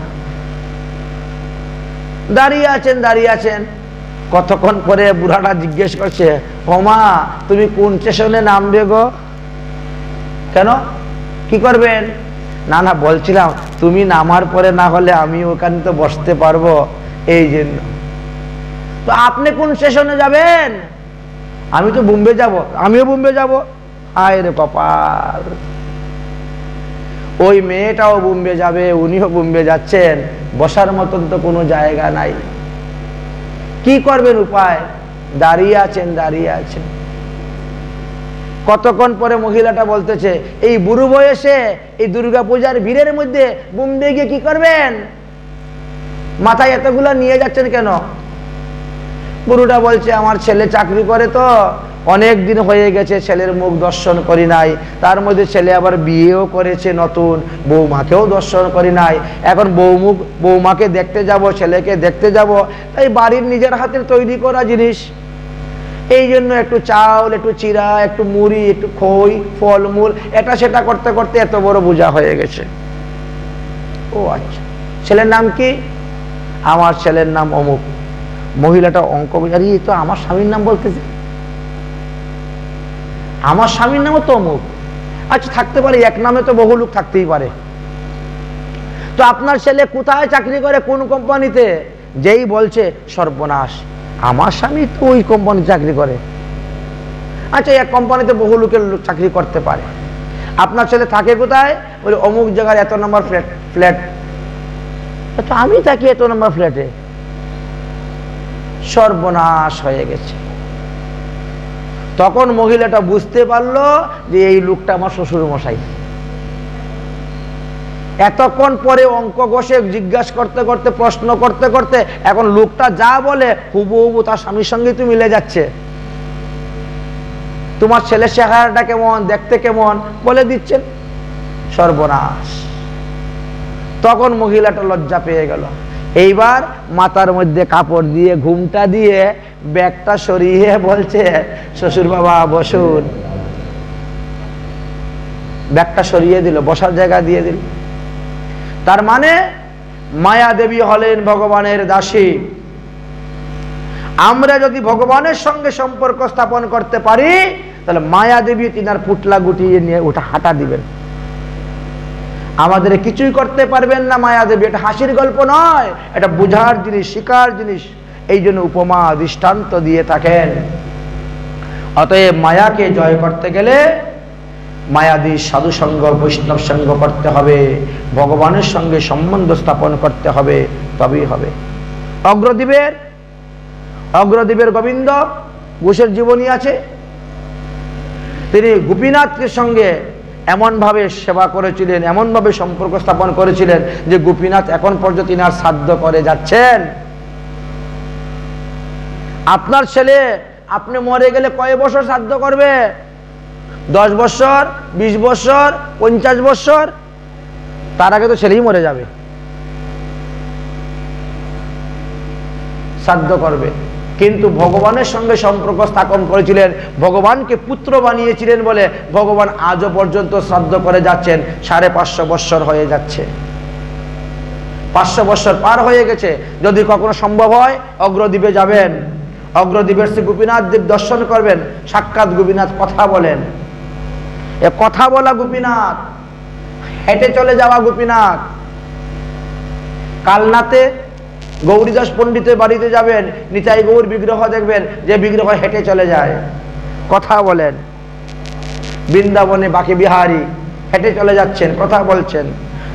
দাঁড়িয়ে আছেন। কতক্ষণ পরে বুড়াটা জিজ্ঞেস করছে, ওমা তুমি কোন স্টেশনে নামবে গো? কেন, কি করবেন? না না বলছিলাম তুমি নামার পরে না হলে আমি ওখানে তো বসতে পারবো, এই জন্য। তো আপনি কোন স্টেশনে যাবেন? আমি তো বোম্বে যাব। আমিও বোম্বে যাব। আয় রে কপাল, ওই মেয়েটাও বোম্বে যাবে, উনিও বোম্বে যাচ্ছেন, বসার মতন তো কোনো জায়গা নাই। কি করবেন উপায়? দাঁড়িয়ে আছেন। কতক্ষণ পরে মহিলাটা বলতেছে, এই বুড়ো বয়সে এই দুর্গা পূজার ভিড়ের মধ্যে বোম্বে গিয়ে কি করবেন? মাথায় এতগুলা নিয়ে যাচ্ছেন কেন? বুড়োটা বলছে, আমার ছেলে চাকরি করে তো অনেক দিন হয়ে গেছে, ছেলের মুখ দর্শন করি নাই। তার মধ্যে ছেলে আবার বিয়েও করেছে নতুন, বৌমাকেও দর্শন করি নাই। এখন বৌমাকে দেখতে যাব, ছেলেকে দেখতে যাব, তাই বাড়ির নিজের হাতের তৈরি করা জিনিস, এই জন্য একটু চাউল, একটু চিরা, একটু মুড়ি, একটু খই, ফলমূল, এটা সেটা করতে করতে এত বড় বোঝা হয়ে গেছে। ও আচ্ছা, ছেলের নাম কি? আমার ছেলের নাম অমুক। মহিলাটা অঙ্ক বুঝারি, তো আমার স্বামীর নাম বলতেছে, আমার স্বামীর নামও তো অমুক। আচ্ছা থাকতে পারে, এক নামে তো বহু লোক থাকতেই পারে। তো আপনার ছেলে কোথায় চাকরি করে, কোন কোম্পানিতে? যেই বলছে সর্বনাশ, আমার স্বামী তো ওই কোম্পানিতে চাকরি করে। আচ্ছা এক কোম্পানিতে বহু লোকের চাকরি করতে পারে। আপনার ছেলে থাকে কোথায়? বলে অমুক জায়গার এত নম্বর ফ্ল্যাট। তো আমি থাকি এত নম্বর ফ্ল্যাটে। সর্বনাশ হয়ে গেছে। তখন মহিলাটা বুঝতে পারলো যে এই লোকটা আমার শ্বশুর মশাই। এতক্ষণ পরে অঙ্ক কষে জিজ্ঞাসা করতে করতে, প্রশ্ন করতে করতে, এখন লোকটা যা বলে হুবহু তার স্বামীর সঙ্গে তো মিলে যাচ্ছে। তোমার ছেলের চেহারাটা কেমন, দেখতে কেমন, বলে দিচ্ছেন। সর্বনাশ। তখন মহিলাটা লজ্জা পেয়ে গেল। এইবার মাথার মধ্যে কাপড় দিয়ে, ঘুমটা দিয়ে, ব্যাগটা সরিয়ে বলছে, শ্বশুর বাবা বসুন। ব্যাগটা সরিয়ে দিল, বসার জায়গা দিয়ে দিল। তার মানে মায়া দেবী হলেন ভগবানের দাসী। আমরা যদি ভগবানের সঙ্গে সম্পর্ক স্থাপন করতে পারি, তাহলে মায়া দেবী তিনার পুটলা গুটিয়ে নিয়ে ওটা হাঁটা দিবেন। আমাদের কিছুই করতে পারবেন না মায়া দেবী। এটা হাসির গল্প নয়, এটা বুঝার জিনিস, শিকার জিনিস। এই জন্য উপমা দৃষ্টান্ত দিয়ে থাকেন। অতএব মায়াকে জয় করতে গেলে মায়াদি সাধু সঙ্গ বৈষ্ণব সঙ্গ করতে হবে, ভগবানের সঙ্গে সম্বন্ধ স্থাপন করতে হবে, তবেই হবে। অগ্রদ্বীপের গোবিন্দ ঘোষের জীবনী আছে। তিনি গোপীনাথের সঙ্গে এমনভাবে সেবা করেছিলেন, এমনভাবে সম্পর্ক স্থাপন করেছিলেন যে গোপীনাথ এখন পর্যন্ত তিনি আর শ্রাদ্ধ করে যাচ্ছেন। আপনার ছেলে আপনি মরে গেলে কয় বছর শ্রাদ্ধ করবে? 10 বছর, 20 বছর, 50 বছর? তার আগে তো ছেলেই মরে যাবে, শ্রাদ্ধ করবে। কিন্তু ভগবানের সঙ্গে সম্পর্ক স্থাপন করেছিলেন, ভগবানকে পুত্র বানিয়েছিলেন বলে ভগবান আজও পর্যন্ত শ্রাদ্ধ করে যাচ্ছেন। 550 বৎসর হয়ে যাচ্ছে, 500 বৎসর পার হয়ে গেছে। যদি কখনো সম্ভব হয় অগ্রদ্বীপে যাবেন, অগ্রদ্বীপের শ্রী গোপীনাথ দেব দর্শন করবেন। সাক্ষাৎ গোপীনাথ কথা বলেন, এ কথা বলা গোপীনাথ, হেঁটে চলে যাওয়া গোপীনাথ। কালনাতে গৌরীদাস পণ্ডিতের বাড়িতে যাবেন, নিতাই গৌর বিগ্রহ দেখবেন, যে বিগ্রহ হেঁটে চলে যায়, কথা বলেন। বৃন্দাবনে বাকি বিহারী হেঁটে চলে যাচ্ছেন, কথা বলছেন।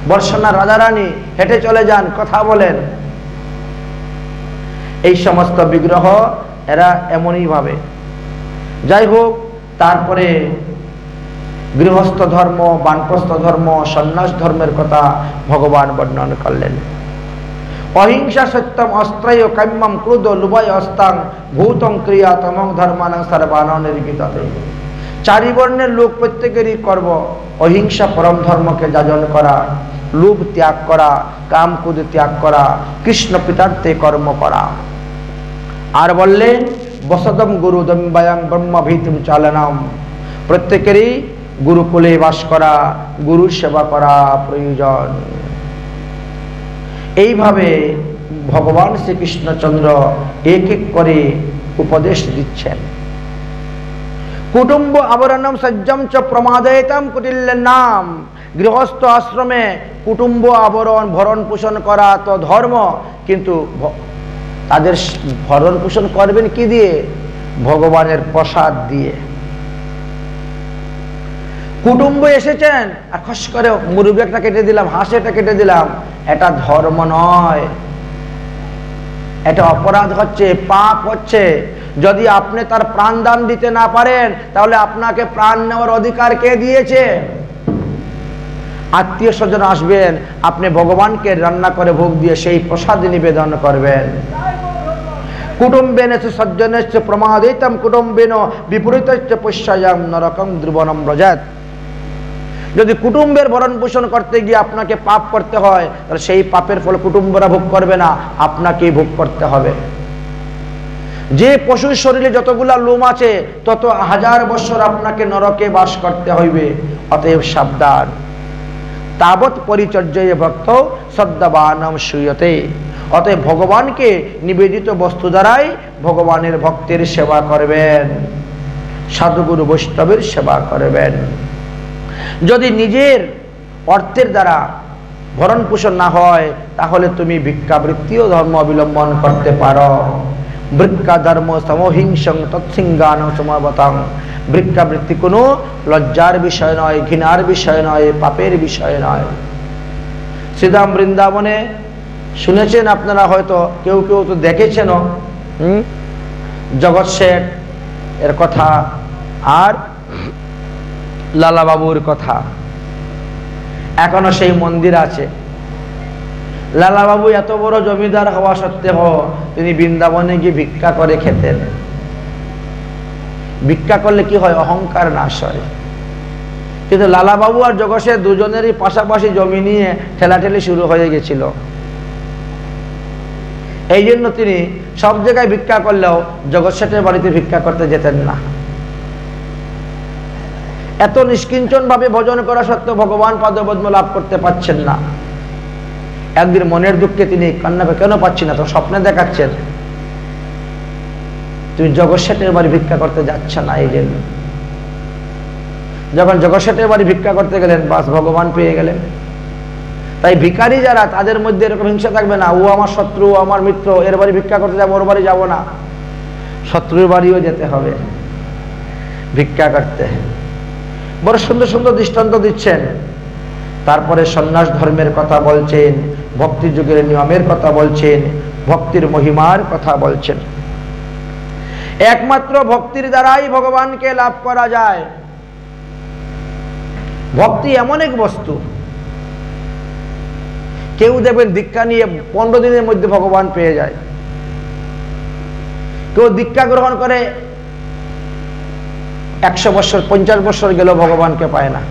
বর্ষণা রাধারানী হেঁটে চলে যান, কথা বলেন। এই সমস্ত বিগ্রহ এরা এমনই ভাবে। যাই হোক, তারপরে গৃহস্থ ধর্ম, বানপ্রস্থ ধর্ম, সন্ন্যাস ধর্মের কথা ভগবান বর্ণন করলেন। অহিংসা সত্যম অস্ত্রয় কাম্যম ক্রোধ লুভয় অস্তাং ভূতং ক্রিয়া তমং ধর্মানাং সর্বানাং নির্গীততে। 4 বর্ণের লোক প্রত্যেকেরই কর্ম অহিংসা, পরম ধর্মকে যাজন করা, লোভ ত্যাগ করা, কাম ক্রোধ ত্যাগ করা, কৃষ্ণ পিতার্থে কর্ম করা। আর বললেন বসতম গুরু দম্বায়াং ব্রহ্মভীতিম চালনাম। প্রত্যেকেরই গুরুকুলে বাস করা, গুরু সেবা করা প্রয়োজন। এইভাবে ভগবান শ্রীকৃষ্ণচন্দ্র এক এক করে উপদেশ দিচ্ছেন। কুটুম্ব আবরণম সজ্জম চ প্রমাদয়তাম কুটিল্যের নাম। গৃহস্থ আশ্রমে কুটুম্ব আবরণ ভরণ পোষণ করা তো ধর্ম, কিন্তু তাদের ভরণ পোষণ করবেন কি দিয়ে? ভগবানের প্রসাদ দিয়ে। কুটুম্ব এসেছেন আর খস করে মুরগি একটা কেটে দিলাম, হাঁস একটা কেটে দিলাম, এটা ধর্ম নয়, এটা অপরাধ হচ্ছে, পাপ হচ্ছে। যদি আপনি তার প্রাণ দান দিতে না পারেন, তাহলে আপনাকে প্রাণ নেওয়ার অধিকার কে দিয়েছে? আত্মীয় স্বজন আসবেন, আপনি ভগবানকে রান্না করে ভোগ দিয়ে সেই প্রসাদ নিবেদন করবেন। কুটুম্বেন সজ্জনেশ্চ প্রমাদিতম কুটুম্বেন বিপরীতশ্চ পশ্যায়াম নরকং ধ্রুবনম ব্রজাত। যদি কুটুম্বের ভরণ পোষণ করতে গিয়ে আপনাকে পাপ করতে হয়, তাহলে সেই পাপের ফল কুটুম্বরা ভোগ করবে না, আপনাকেই ভোগ করতে হবে। যে পশুর শরীরে যতগুলা লোম আছে, তত 1000 বছর আপনাকে নরকে বাস করতে হইবে। অতএব সাবধান। তাবৎ পরিচর্যায় ভক্ত সদ্যবানম শ্রূয়তে। অতএব ভগবানকে নিবেদিত বস্তু দ্বারাই ভগবানের ভক্তের সেবা করবেন, সাধুগুরু বৈষ্ণবের সেবা করবেন। যদি নিজের অর্থের দ্বারা ভরণ পোষণ না হয়, তাহলে তুমি ভিক্ষাবৃত্তিও ধর্ম অবলম্বন করতে পারো। ভিক্ষা ধর্ম সমহিংসং তৎসিঙ্গান সমবতাং। ভিক্ষাবৃত্তি কোনো লজ্জার বিষয় নয়, ঘৃণার বিষয় নয়, পাপের বিষয় নয়। শ্রীধাম বৃন্দাবনে শুনেছেন আপনারা, হয়তো কেউ কেউ তো দেখেছেন জগৎ শেঠ এর কথা আর লালা বাবুর কথা। এখনো সেই মন্দির আছে। লালা বাবু এত বড় জমিদার হওয়া সত্ত্বেও তিনি বৃন্দাবনে গিয়ে ভিক্ষা করে খেতেন। ভিক্ষা করলে কি হয়? অহংকার নাশ হয়। কিন্তু লালা বাবু আর জগৎ শেঠ দুজনেরই পাশাপাশি জমি নিয়ে ঠেলাঠেলি শুরু হয়ে গেছিল। এই জন্য তিনি সব জায়গায় ভিক্ষা করলেও জগৎ শেঠের বাড়িতে ভিক্ষা করতে যেতেন না। এত নিষ্কিঞ্চন ভাবে ভজন করা সত্ত্বেও ভগবান পাদপদ্ম লাভ করতে পারছেন না। একদিন মনের দুঃখে তিনি কান্না করে, কেন পাচ্ছি না? তো স্বপ্নে দেখাচ্ছেন তুমি জগৎ শেঠের বাড়ি ভিক্ষা করতে যাচ্ছ না। এই জন্য যখন জগৎ শেঠের বাড়ি ভিক্ষা করতে গেলেন, বাস ভগবান পেয়ে গেলেন। তাই ভিখারি যারা, তাদের মধ্যে এরকম হিংসা থাকবে না, ও আমার শত্রু, ও আমার মিত্র, এর বাড়ি ভিক্ষা করতে যাবো, ওর বাড়ি যাবো না। শত্রুর বাড়িও যেতে হবে ভিক্ষা করতে। বড় সুন্দর সুন্দর দৃষ্টান্ত দিচ্ছেন। তারপরে সন্ন্যাস ধর্মের কথা বলছেন, ভক্তি যুগের নিয়মের কথা বলছেন, ভক্তির মহিমার কথা বলছেন। একমাত্র ভক্তির দ্বারাই ভগবানকে লাভ করা যায়। ভক্তি এমন এক বস্তু, কেউ দেখবেন দীক্ষা নিয়ে 15 দিনের মধ্যে ভগবান পেয়ে যায়, কেউ দীক্ষা গ্রহণ করে 100 বছর 50 বছর গেলেও ভগবানকে পায় না।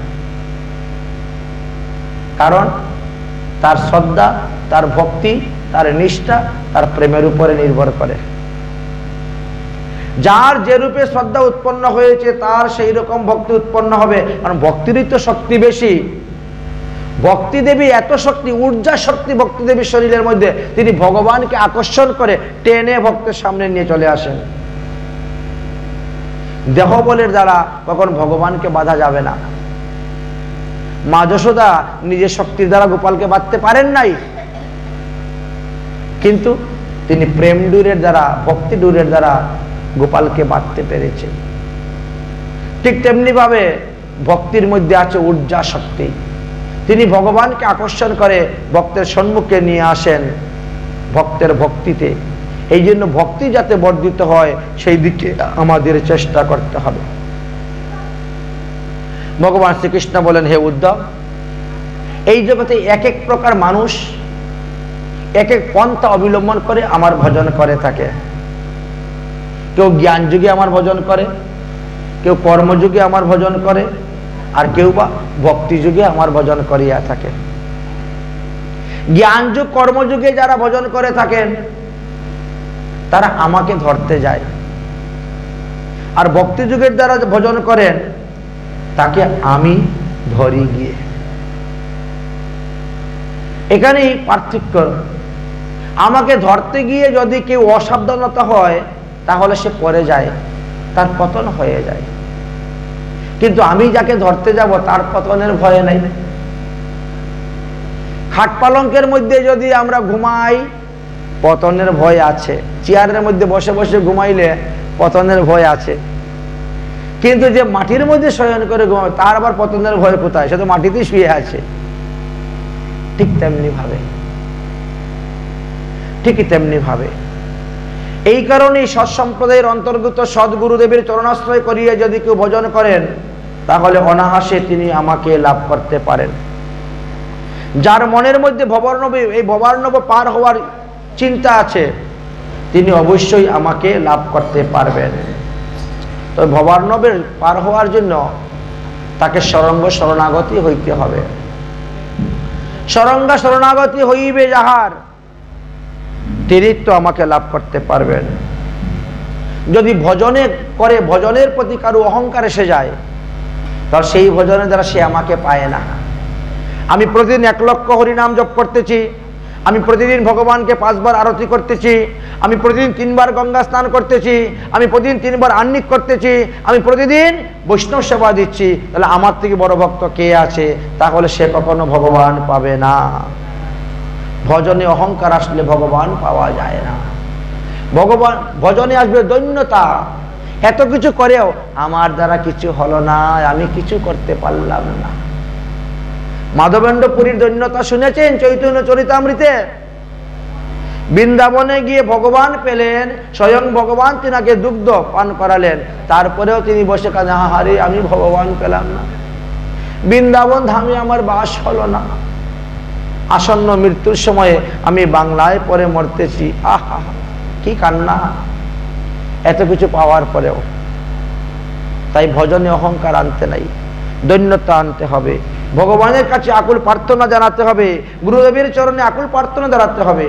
কারণ তার শ্রদ্ধা, তার ভক্তি, তার নিষ্ঠা, তার প্রেমের উপরে নির্ভর করে। যার যে রূপে শ্রদ্ধা উৎপন্ন হয়েছে তার সেই রকম ভক্তি উৎপন্ন হবে। কারণ ভক্তিরই তো শক্তি বেশি। ভক্তি দেবী এত শক্তি, ঊর্জা শক্তি ভক্তি দেবীর শরীরের মধ্যে, তিনি ভগবানকে আকর্ষণ করে টেনে ভক্তের সামনে নিয়ে চলে আসেন। দেহ বলের দ্বারা কখন ভগবানকে বাধা যাবে না। মা যশোদা নিজের শক্তির দ্বারা গোপালকে বাঁধতে পারেন নাই, কিন্তু তিনি প্রেম ডুরের দ্বারা, ভক্তি ডুরের দ্বারা গোপালকে বাঁধতে পেরেছেন। ঠিক তেমনি ভাবে ভক্তির মধ্যে আছে ঊর্জা শক্তি। তিনি ভগবানকে আকর্ষণ করে ভক্তের সম্মুখে নিয়ে আসেন ভক্তের ভক্তিতে। এই জন্য ভক্তি যাতে বর্ধিত হয় সেই দিকে আমাদের চেষ্টা করতে হবে। ভগবান শ্রীকৃষ্ণ বলেন, হে উদ্ধব, এই জগতে এক এক প্রকার মানুষ এক এক পন্থা অবলম্বন করে আমার ভজন করে থাকে। কেউ জ্ঞান যুগে আমার ভজন করে, কেউ কর্মযুগে আমার ভজন করে, আর কেউ বা ভক্তি যুগে আমার ভজন করিয়া থাকে। জ্ঞান যুগ কর্মযুগে যারা ভজন করে থাকেন তারা আমাকে ধরতে যায়, আর ভক্তি যুগের দ্বারা ভজন করেন তাকে আমি ধরি গিয়ে। এখানেই পার্থক্য। আমাকে ধরতে গিয়ে যদি কেউ অসাবধানতা হয় তাহলে সে পড়ে যায়, তার পতন হয়ে যায়। কিন্তু আমি যাকে ধরতে যাব তার পতনের ভয় নাই। খাট পালঙ্কের মধ্যে যদি আমরা ঘুমাই পতনের ভয় আছে, চেয়ারের মধ্যে বসে বসে ঘুমাইলে পতনের ভয় আছে। কিন্তু যে মাটির মধ্যে শয়ন করে ঘুমাবে তার আবার পতনের ভয় কোথায়? সে তো মাটিতেই শুয়ে আছে। ঠিক তেমনি ভাবে, ঠিকই তেমনি ভাবে এই কারণেই সৎসম্প্রদায়ের অন্তর্গত সদ্গুরুদেবের চরণাশ্রয় করিয়ে যদি কেউ ভজন করেন তাহলে অনায়াসে তিনি আমাকে লাভ করতে পারেন। যার মনের মধ্যে ভবার্ণব, এই ভবার্ণব পার হওয়ার চিন্তা আছে, তিনি অবশ্যই আমাকে লাভ করতে পারবেন। তো ভবার্ণবের পার হওয়ার জন্য তাকে সরঙ্গ শরণাগতি হইতে হবে। সরঙ্গা শরণাগতি হইবে যাহার, তিনি তো আমাকে লাভ করতে পারবেন। যদি ভজনে করে ভজনের প্রতি কারো অহংকার এসে যায় তাহলে সেই ভজনের দ্বারা সে আমাকে পায় না। আমি প্রতিদিন 1 লক্ষ হরিনাম জপ করতেছি, আমি প্রতিদিন ভগবানকে 5 বার আরতি করতেছি, আমি প্রতিদিন 3 বার গঙ্গা স্নান করতেছি, আমি প্রতিদিন 3 বার আহ্নিক করতেছি, আমি প্রতিদিন বৈষ্ণব সেবা দিচ্ছি, তাহলে আমার থেকে বড় ভক্ত কে আছে? তাহলে সে কখনো ভগবান পাবে না। ভজনে অহংকার আসলে ভগবান পাওয়া যায় না। ভগবান ভজনে আসবে দৈন্যতা। এত কিছু করেও আমার দ্বারা কিছু হলো না, আমি কিছু করতে পারলাম না। মাধবেন্দ্র পুরীর দৈন্যতা শুনেছেন চৈতন্য চরিতামৃতে? বৃন্দাবনে গিয়ে ভগবান পেলেন, স্বয়ং ভগবান তিনাকে দুগ্ধ পান করালেন, তারপরেও তিনি বসে কাঁদে, হারে আমি ভগবান পেলাম না, বৃন্দাবন ধামে আমার বাস হলো না, আসন্ন মৃত্যুর সময়ে আমি বাংলায় পরে মরতেছি। আহা কি কান্না, এত কিছু পাওয়ার পরেও। তাই ভজনে অহংকার আনতে নাই, দৈন্যতা আনতে হবে, ভগবানের কাছে আকুল প্রার্থনা জানাতে হবে, গুরুদেবের চরণে আকুল প্রার্থনা জানাতে হবে।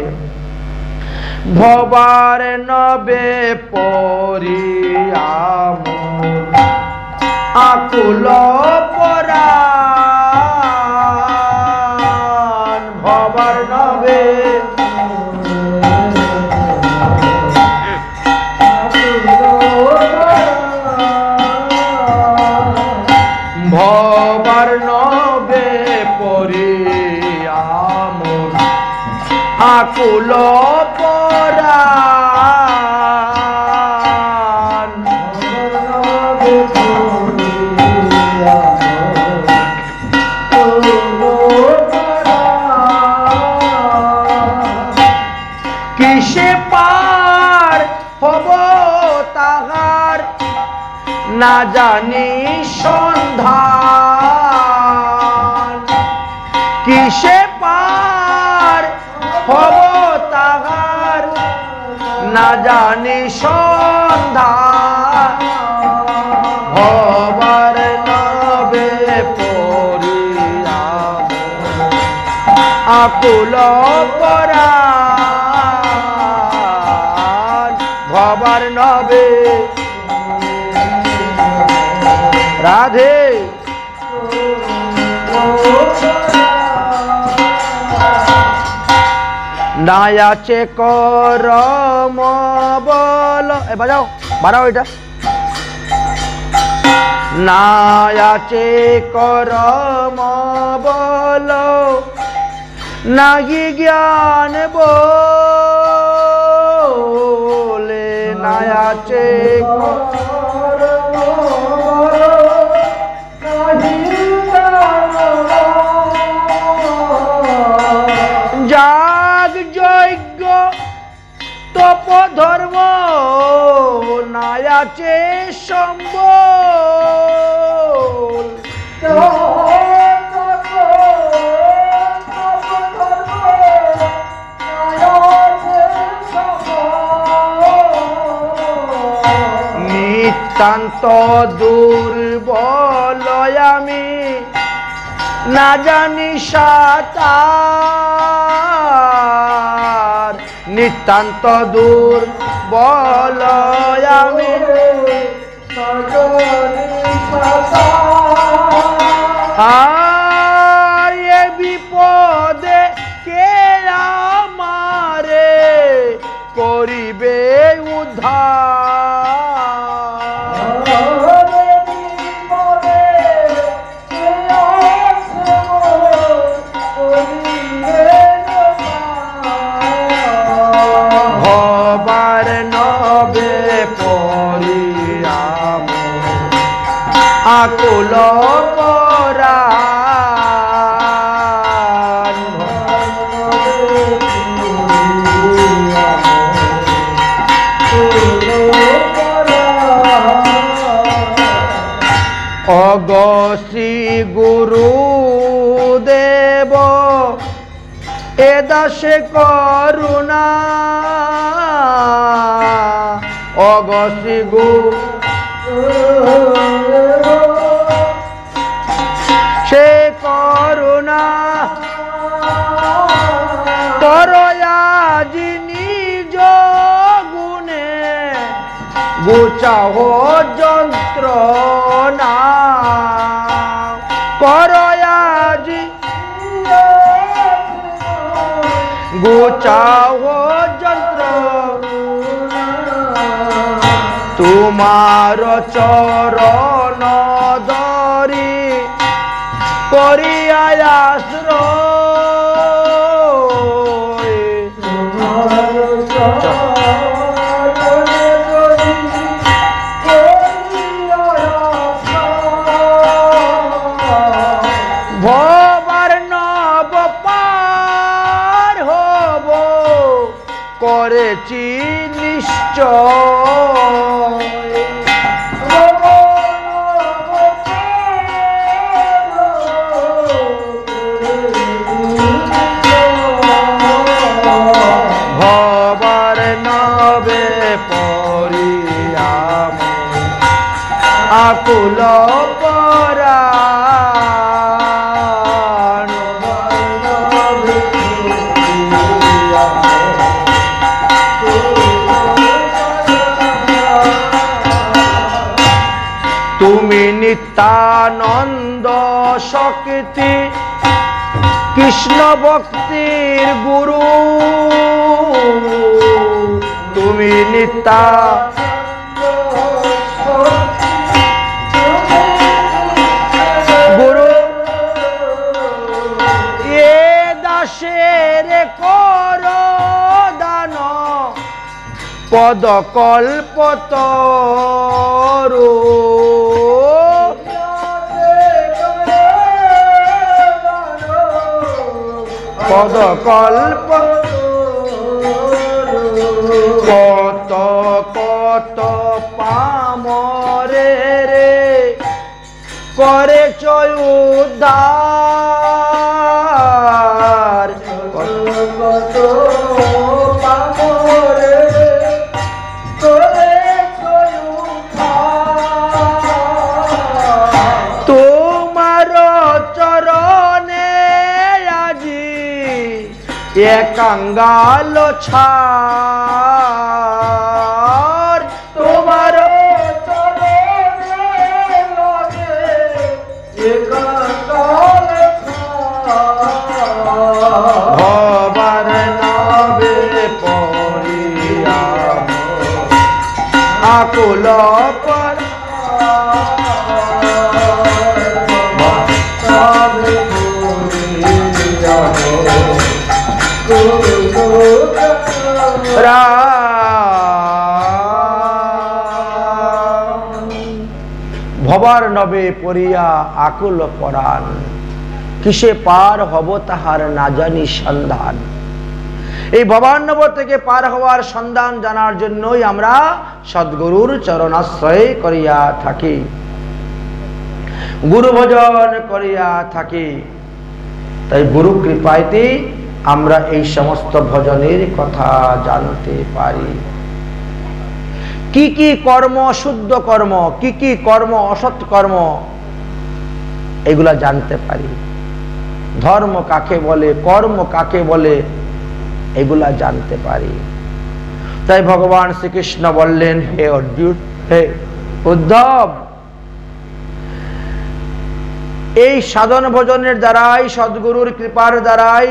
ভবার নবে পরিয়াম আকুল পরাণ, ভবার নবে ভবার নবে পরিয়াম আকুল পরাণ কিসে পার হব তাহার না জানি সন্ধান কিসে পার হব তাহার না জানি সন্ধান হবার নবে পরিয়াম আকুল পরাণ ভবার নবে রাধে নাই আছে করম বল বাজাও বাড়াও এটা নাই আছে করম বল নাহি জ্ঞান বলে নাই আছে যাগ যজ্ঞ তপ ধর্ম নাই আছে সম্বল নিতান্ত দুর্বল আমি না জানি সাতার নিতান্ত দুর্বল আমি আর এ বিপদে কে আমারে করিবে উদ্ধার হবার নবে পরিয়াম আকুল পরাণ অগ শ্রী গুরুদেব এ দাসে করুণা অগ শ্রী সে করুণা করয়াজি নিজ গুণে গুচাহ যন্ত্রণা করয়াজি গুচাহ যন্ত্র তোমার চরণ ধরি করিয়া আশ্রয় ভবার নব পার হব করেছি নিশ্চয় ভবার নবে পরিয়াম আকুল পরাণ তুমি নিত্যানন্দ শক্তি কৃষ্ণ ভক্তির গুরু তুমি নিত্যা গুরু এ দাসের কর পদকল্পতরু পদকল্প কত কত পামরে রে করে উদ্ধার কত কত পামরে করে তোমার চরণে আজি এ কাঙ্গাল ছার তোমার ভবার নবে পড়িয়া আকুল পর ভবার নবে পড়িয়া আকুল পরাণ কিসে পার হব তাহার না জানি সন্ধান। এই ভবান্নব থেকে পার হওয়ার সন্ধান জানার জন্যই আমরা সদ্গুরুর চরণাশ্রয় করিয়া থাকি, গুরু ভজন করিয়া থাকি। তাই গুরু কৃপাতে আমরা এই সমস্ত ভজনের কথা জানতে পারি। কি কি কর্ম শুদ্ধ কর্ম, কি কি কর্ম অসৎ কর্ম, এগুলা জানতে পারি। ধর্ম কাকে বলে, কর্ম কাকে বলে, এগুলা জানতে পারি। তাই ভগবান শ্রীকৃষ্ণ বললেন, হে অর্জুন, হে উদ্ধব, এই সাধন ভজনের দ্বারাই, সদ্গুরুর কৃপার দ্বারাই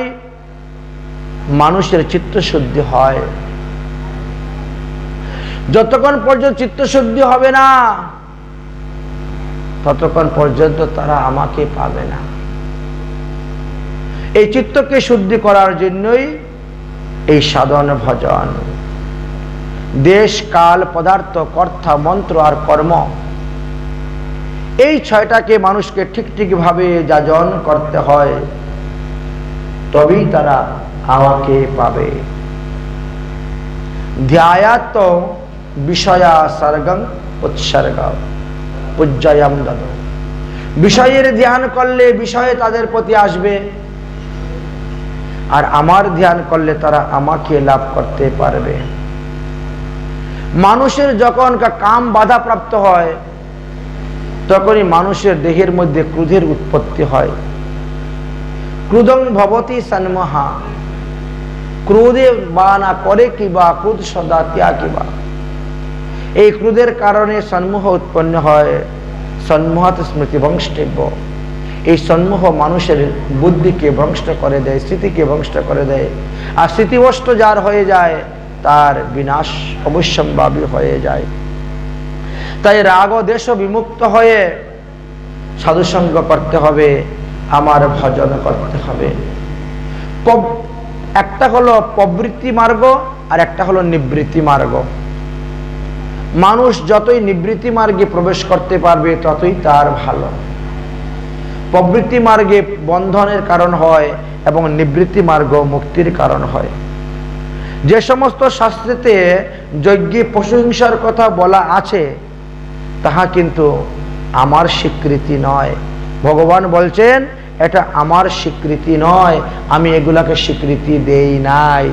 মানুষের চিত্তশুদ্ধি হয়। যতক্ষণ পর্যন্ত চিত্তশুদ্ধি হবে না, ততক্ষণ পর্যন্ত তারা আমাকে পাবে না। এই চিত্তকে শুদ্ধি করার জন্যই এই সাধন ভজন। দেশ, কাল, পদার্থ, কর্তা, মন্ত্র আর কর্ম, এই ছয়টাকে মানুষকে ঠিক ঠিক ভাবে যাজন করতে হয়, তবেই তারা আমাকে পাবে। ধ্যায়াত বিষয়া সর্গং উৎসর্গ পূজ্যয়াম দদ। বিষয়ের ধ্যান করলে বিষয়ে তাদের প্রতি আসবে, আর আমার ধ্যান করলে তারা আমাকে লাভ করতে পারবে। মানুষের যখন কাম বাধা প্রাপ্ত হয়, তখনই মানুষের দেহের মধ্যে ক্রোধের উৎপত্তি হয়। ক্রোধং ভবতি সন্মোহা, ক্রোধে বানা করে কিবা, ক্রোধ সদা ত্যাগ কিবা। এই ক্রোধের কারণে সন্মোহ উৎপন্ন হয়। সন্মোহাত স্মৃতি ভ্রংষ্টব্য। এই সন্মোহ মানুষের বুদ্ধিকে ভ্রংষ্ট করে দেয়, স্মৃতিকে ভ্রংষ্ট করে দেয়। আর স্মৃতিভ্রষ্ট যার হয়ে যায়, তার বিনাশ অবশ্যম্ভাবী হয়ে যায়। তাই রাগ দেশ বিমুক্ত হয়ে সাধুসঙ্গ করতে হবে, আমার ভজন করতে হবে। একটা হলো প্রবৃত্তি মার্গ, আর একটা হলো নিবৃত্তি মার্গ। মানুষ যতই নিবৃত্তি মার্গে প্রবেশ করতে পারবে, ততই তার ভালো। প্রবৃত্তি মার্গে বন্ধনের কারণ হয় এবং নিবৃত্তি মার্গ মুক্তির কারণ হয়। যে সমস্ত শাস্ত্রেতে যজ্ঞে পশুহিংসার কথা বলা আছে, তাহা কিন্তু আমার স্বীকৃতি নয়। ভগবান বলছেন, এটা আমার স্বীকৃতি নয়, আমি এগুলাকে স্বীকৃতি দেই নাই।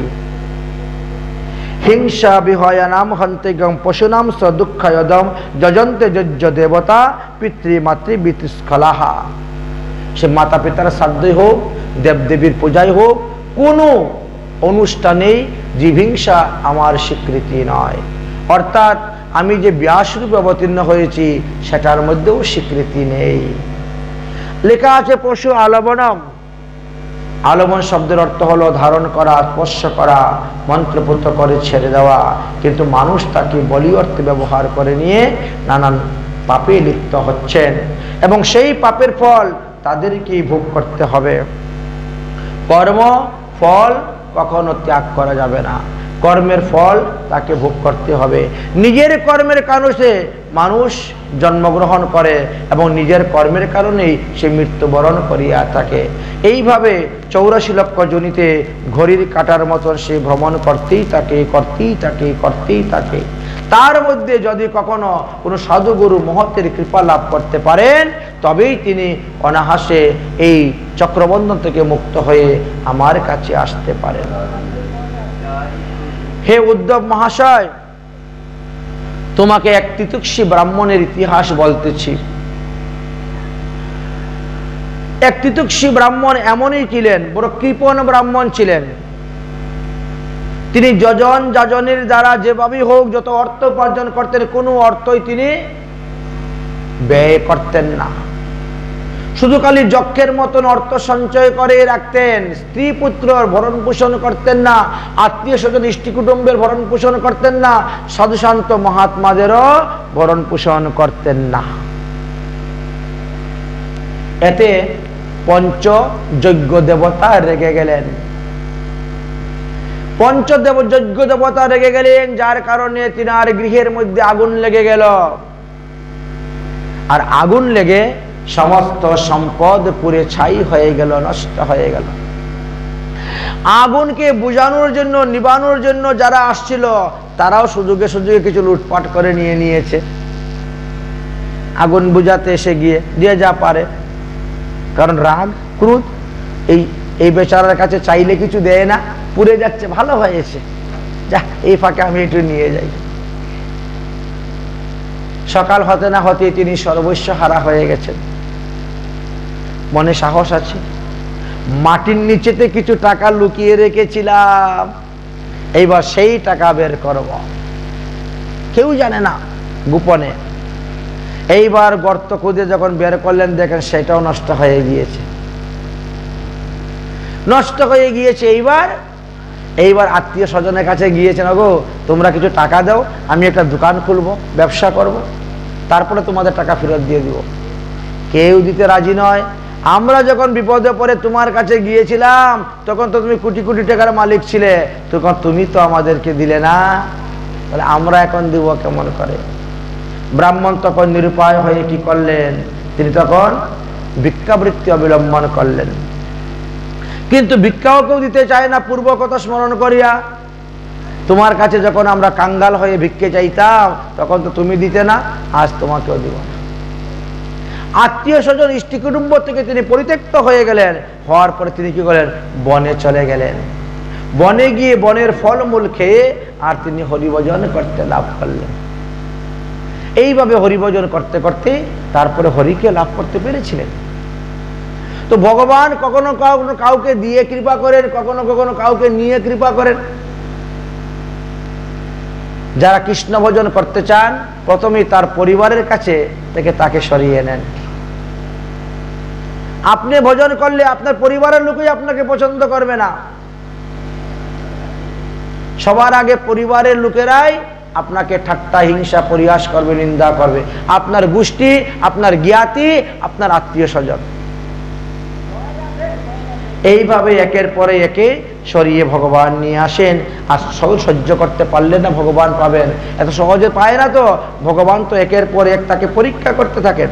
হিংসা বিহয়ানাম হন্তেগম পশুনাম স দুঃখয়দম যজন্তে যজ্ঞ দেবতা পিতৃমাতৃ বিতৃস্খলাহা। সে মাতা পিতার শ্রাদ্ধই হোক, দেবদেবীর পূজাই হোক, কোনো অনুষ্ঠানেই জীবহিংসা আমার স্বীকৃতি নয়। অর্থাৎ আমি যে ব্যাসরূপে অবতীর্ণ হয়েছি, সেটার মধ্যেও স্বীকৃতি নেই। লেখা আছে পশু আলবনম। আলবন শব্দের অর্থ হলো ধারণ করা, স্পর্শ করা, মন্ত্রপুত করে ছেড়ে দেওয়া। কিন্তু মানুষ তাকে বলি অর্থে ব্যবহার করে নিয়ে নানান পাপে লিপ্ত হচ্ছেন, এবং সেই পাপের ফল তাদেরকেই ভোগ করতে হবে। কর্ম ফল কখনো ত্যাগ করা যাবে না। কর্মের ফল তাকে ভোগ করতে হবে। নিজের কর্মের কারণে মানুষ জন্মগ্রহণ করে এবং নিজের কর্মের কারণেই সে মৃত্যুবরণ করিয়া থাকে। এইভাবে 84 লক্ষ জনিতে ঘড়ির কাঁটার মতন সে ভ্রমণ করতেই থাকে। তার মধ্যে যদি কখনো কোনো সাধুগুরু মহতের কৃপা লাভ করতে পারেন, তবেই তিনি অনায়াসে এই চক্রবন্ধন থেকে মুক্ত হয়ে আমার কাছে আসতে পারেন। হে উদ্ধব মহাশয়, তোমাকে এক তিতুক্ষী ব্রাহ্মণের ইতিহাস বলতেছি। এক তিতুক্ষী ব্রাহ্মণ এমনই ছিলেন, বড় কৃপণ ব্রাহ্মণ ছিলেন। তিনি যজন যাজনের দ্বারা যেভাবেই হোক যত অর্থ উপার্জন করতেন, কোনো অর্থই তিনি ব্যয় করতেন না। শুধু খালি যক্ষের মতন অর্থ সঞ্চয় করে রাখতেন। স্ত্রী পুত্রর ভরণ পোষণ করতেন না, আত্মীয় স্বজন ইষ্টি কুটুম্বের ভরণ পোষণ করতেন না, সাধুশান্ত মহাত্মাদেরও ভরণ পোষণ করতেন না। এতে পঞ্চযজ্ঞ দেবতা রেগে গেলেন। পঞ্চযজ্ঞ দেবতা রেগে গেলেন, যার কারণে তিনার গৃহের মধ্যে আগুন লেগে গেল। আর আগুন লেগে সমস্ত সম্পদ পুড়ে ছাই হয়ে গেল, নষ্ট হয়ে গেল। আগুনকে বুঝানোর জন্য, নিবানোর জন্য যারা আসছিল, তারাও সুযোগে সুযোগে কিছু লুটপাট করে নিয়েছে। আগুন বুঝাতে এসে গিয়ে দিয়ে যা পারে, কারণ রাগ ক্রোধ এই বেচারার কাছে চাইলে কিছু দেয় না, পুড়ে যাচ্ছে, ভালো হয়েছে, যা এই ফাঁকে আমি একটু নিয়ে যাই। সকাল হতে না হতে তিনি সর্বস্ব হারা হয়ে গেছেন। মনে সাহস আছে, মাটির নিচেতে কিছু টাকা লুকিয়ে রেখেছিলাম, এইবার সেই টাকা বের করব, কেউ জানে না, গোপনে। এইবার গর্ত খুঁজে যখন বের করলেন, দেখেন সেটাও নষ্ট হয়ে গিয়েছে। এইবার আত্মীয় স্বজনের কাছে গিয়েছেন, গো তোমরা কিছু টাকা দাও, আমি একটা দোকান খুলবো, ব্যবসা করব, তারপরে তোমাদের টাকা ফেরত দিয়ে দিব। কেউ দিতে রাজি নয়। আমরা যখন বিপদে পড়ে তোমার কাছে গিয়েছিলাম, তখন তো তুমি কোটি কোটি টাকার মালিক ছিলে, তখন তুমি তো আমাদেরকে দিলে না, তাহলে আমরা এখন দিব কেমন করে? ব্রাহ্মণ তখন নিরুপায় হয়ে কি করলেন? তিনি তখন ভিক্ষাবৃত্তি অবলম্বন করলেন। কিন্তু ভিক্ষাও কেউ দিতে চায় না। পূর্ব কথা স্মরণ করিয়া, তোমার কাছে যখন আমরা কাঙ্গাল হয়ে ভিক্ষে চাইতাম, তখন তো তুমি দিতে না, আজ তোমাকেও দিব না। আত্মীয় স্বজন ইষ্টি কুটুম্ব থেকে তিনি পরিত্যক্ত হয়ে গেলেন। হওয়ার পরে তিনি কি করলেন? বনে চলে গেলেন। বনে গিয়ে বনের ফলমূল খেয়ে আর তিনি হরিভজন করতে লাভ করলেন। এইভাবে হরিভজন করতে করতে তারপরে হরিকে লাভ করতে পেরেছিলেন। তো ভগবান কখনো কাউকে দিয়ে কৃপা করেন, কখনো কখনো কাউকে নিয়ে কৃপা করেন। যারা কৃষ্ণ ভজন করতে চান, প্রথমেই তার পরিবারের কাছে থেকে তাকে সরিয়ে নেন। আপনি ভজন করলে আপনার পরিবারের লোকই আপনাকে পছন্দ করবে না। সবার আগে পরিবারের লোকেরাই আপনাকে ঠাট্টা, হিংসা, পরিহাস করবে, নিন্দা করবে। আপনার গোষ্ঠী, আপনার জ্ঞাতি, আপনার আত্মীয় স্বজন। এইভাবে একের পরে একে সরিয়ে ভগবান নিয়ে আসেন। আর সহজ সহ্য করতে পারলে না ভগবান পাবেন, এত সহজে পায় না। তো ভগবান তো একের পর এক তাকে পরীক্ষা করতে থাকেন।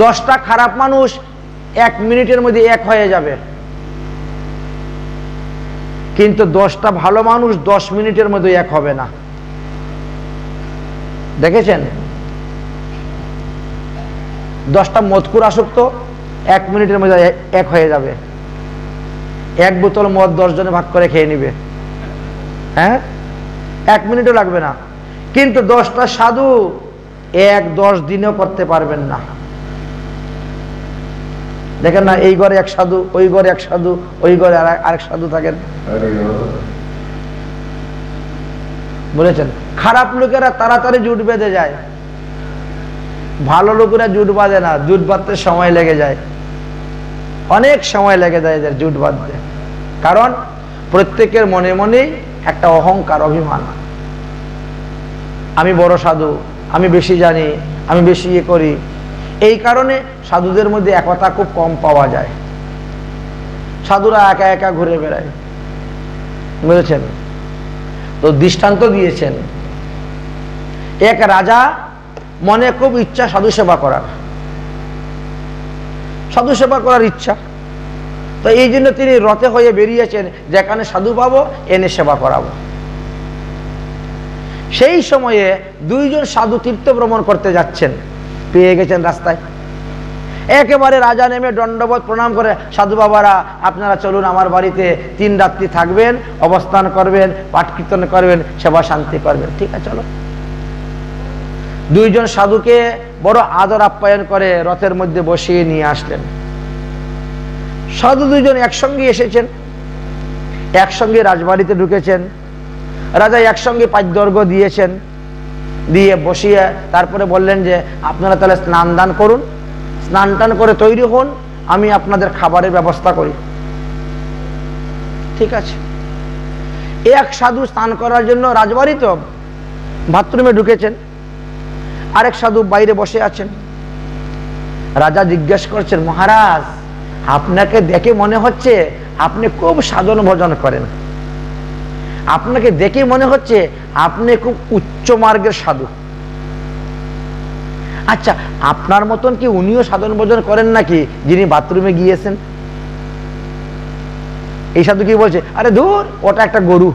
10টা খারাপ মানুষ 1 মিনিটের মধ্যে এক হয়ে যাবে, কিন্তু 10টা ভালো মানুষ 10 মিনিটের মধ্যে এক হবে না। দেখেছেন? 10টা মদকুর আসক্ত 1 মিনিটের মধ্যে এক হয়ে যাবে। 1 বোতল মদ 10 জনে ভাগ করে খেয়ে নিবে, হ্যাঁ, 1 মিনিটও লাগবে না। কিন্তু 10টা সাধু 10 দিনও করতে পারবেন না। দেখেন না, এই ঘরে এক সাধু, ওই ঘরে এক সাধু, ওই ঘরে আরেক সাধু থাকেন। বলেছেন, খারাপ লোকেরা তাড়াতাড়ি জুট বেঁধে যায়, ভালো লোকেরা জুট বাঁধে না। জুট বাঁধতে সময় লেগে যায়, অনেক সময় লেগে যায় এদের জুট বাঁধতে। কারণ প্রত্যেকের মনে মনে একটা অহংকার, অভিমান। আমি বড় সাধু, আমি বেশি জানি, আমি বেশি ইয়ে করি। এই কারণে সাধুদের মধ্যে একতা খুব কম পাওয়া যায়। সাধুরা একা একা ঘুরে বেড়ায়, বুঝেছেন? তো দৃষ্টান্ত দিয়েছেন, এক রাজা মনে খুব ইচ্ছা সাধু সেবা করার, সাধু সেবা করার ইচ্ছা। তো এই জন্য তিনি রথে হয়ে বেরিয়েছেন, যেখানে সাধু পাবো এনে সেবা করাবো। সেই সময়ে দুইজন সাধু তীর্থ ভ্রমণ করতে যাচ্ছেন, পেয়ে গেছেন রাস্তায়। একেবারে রাজা নেমে দণ্ডবোধ প্রণাম করে, সাধু বাবারা আপনারা চলুন আমার বাড়িতে 3 রাত্রি থাকবেন, অবস্থান করবেন, পাঠ কীর্তন করবেন, সেবা শান্তি করবেন। ঠিক আছে চলো। দুইজন সাধুকে বড় আদর আপ্যায়ন করে রথের মধ্যে বসিয়ে নিয়ে আসলেন। সাধু দুইজন একসঙ্গে এসেছেন, একসঙ্গে রাজবাড়িতে ঢুকেছেন। রাজা একসঙ্গে পাঁচদর্ঘ দিয়েছেন, দিয়ে বসিয়ে তারপরে বললেন যে আপনারা তাহলে স্নান দান করুন, স্নান টান করে তৈরি হন, আমি আপনাদের খাবারের ব্যবস্থা করি। ঠিক আছে। এক সাধু স্নান করার জন্য রাজবাড়ি তো বাথরুমে ঢুকেছেন, আরেক সাধু বাইরে বসে আছেন। রাজা জিজ্ঞেস করছেন, মহারাজ আপনাকে দেখে মনে হচ্ছে আপনি খুব সাধন ভজন করেন, আপনাকে দেখে মনে হচ্ছে আপনি খুব উচ্চ মার্গের সাধু। আচ্ছা, আপনার মতন কি উনিও সাধন ভজন করেন নাকি, যিনি বাথরুমে গিয়েছেন? এই সাধু কি বলছে, আরে ধুর, ওটা একটা গরু,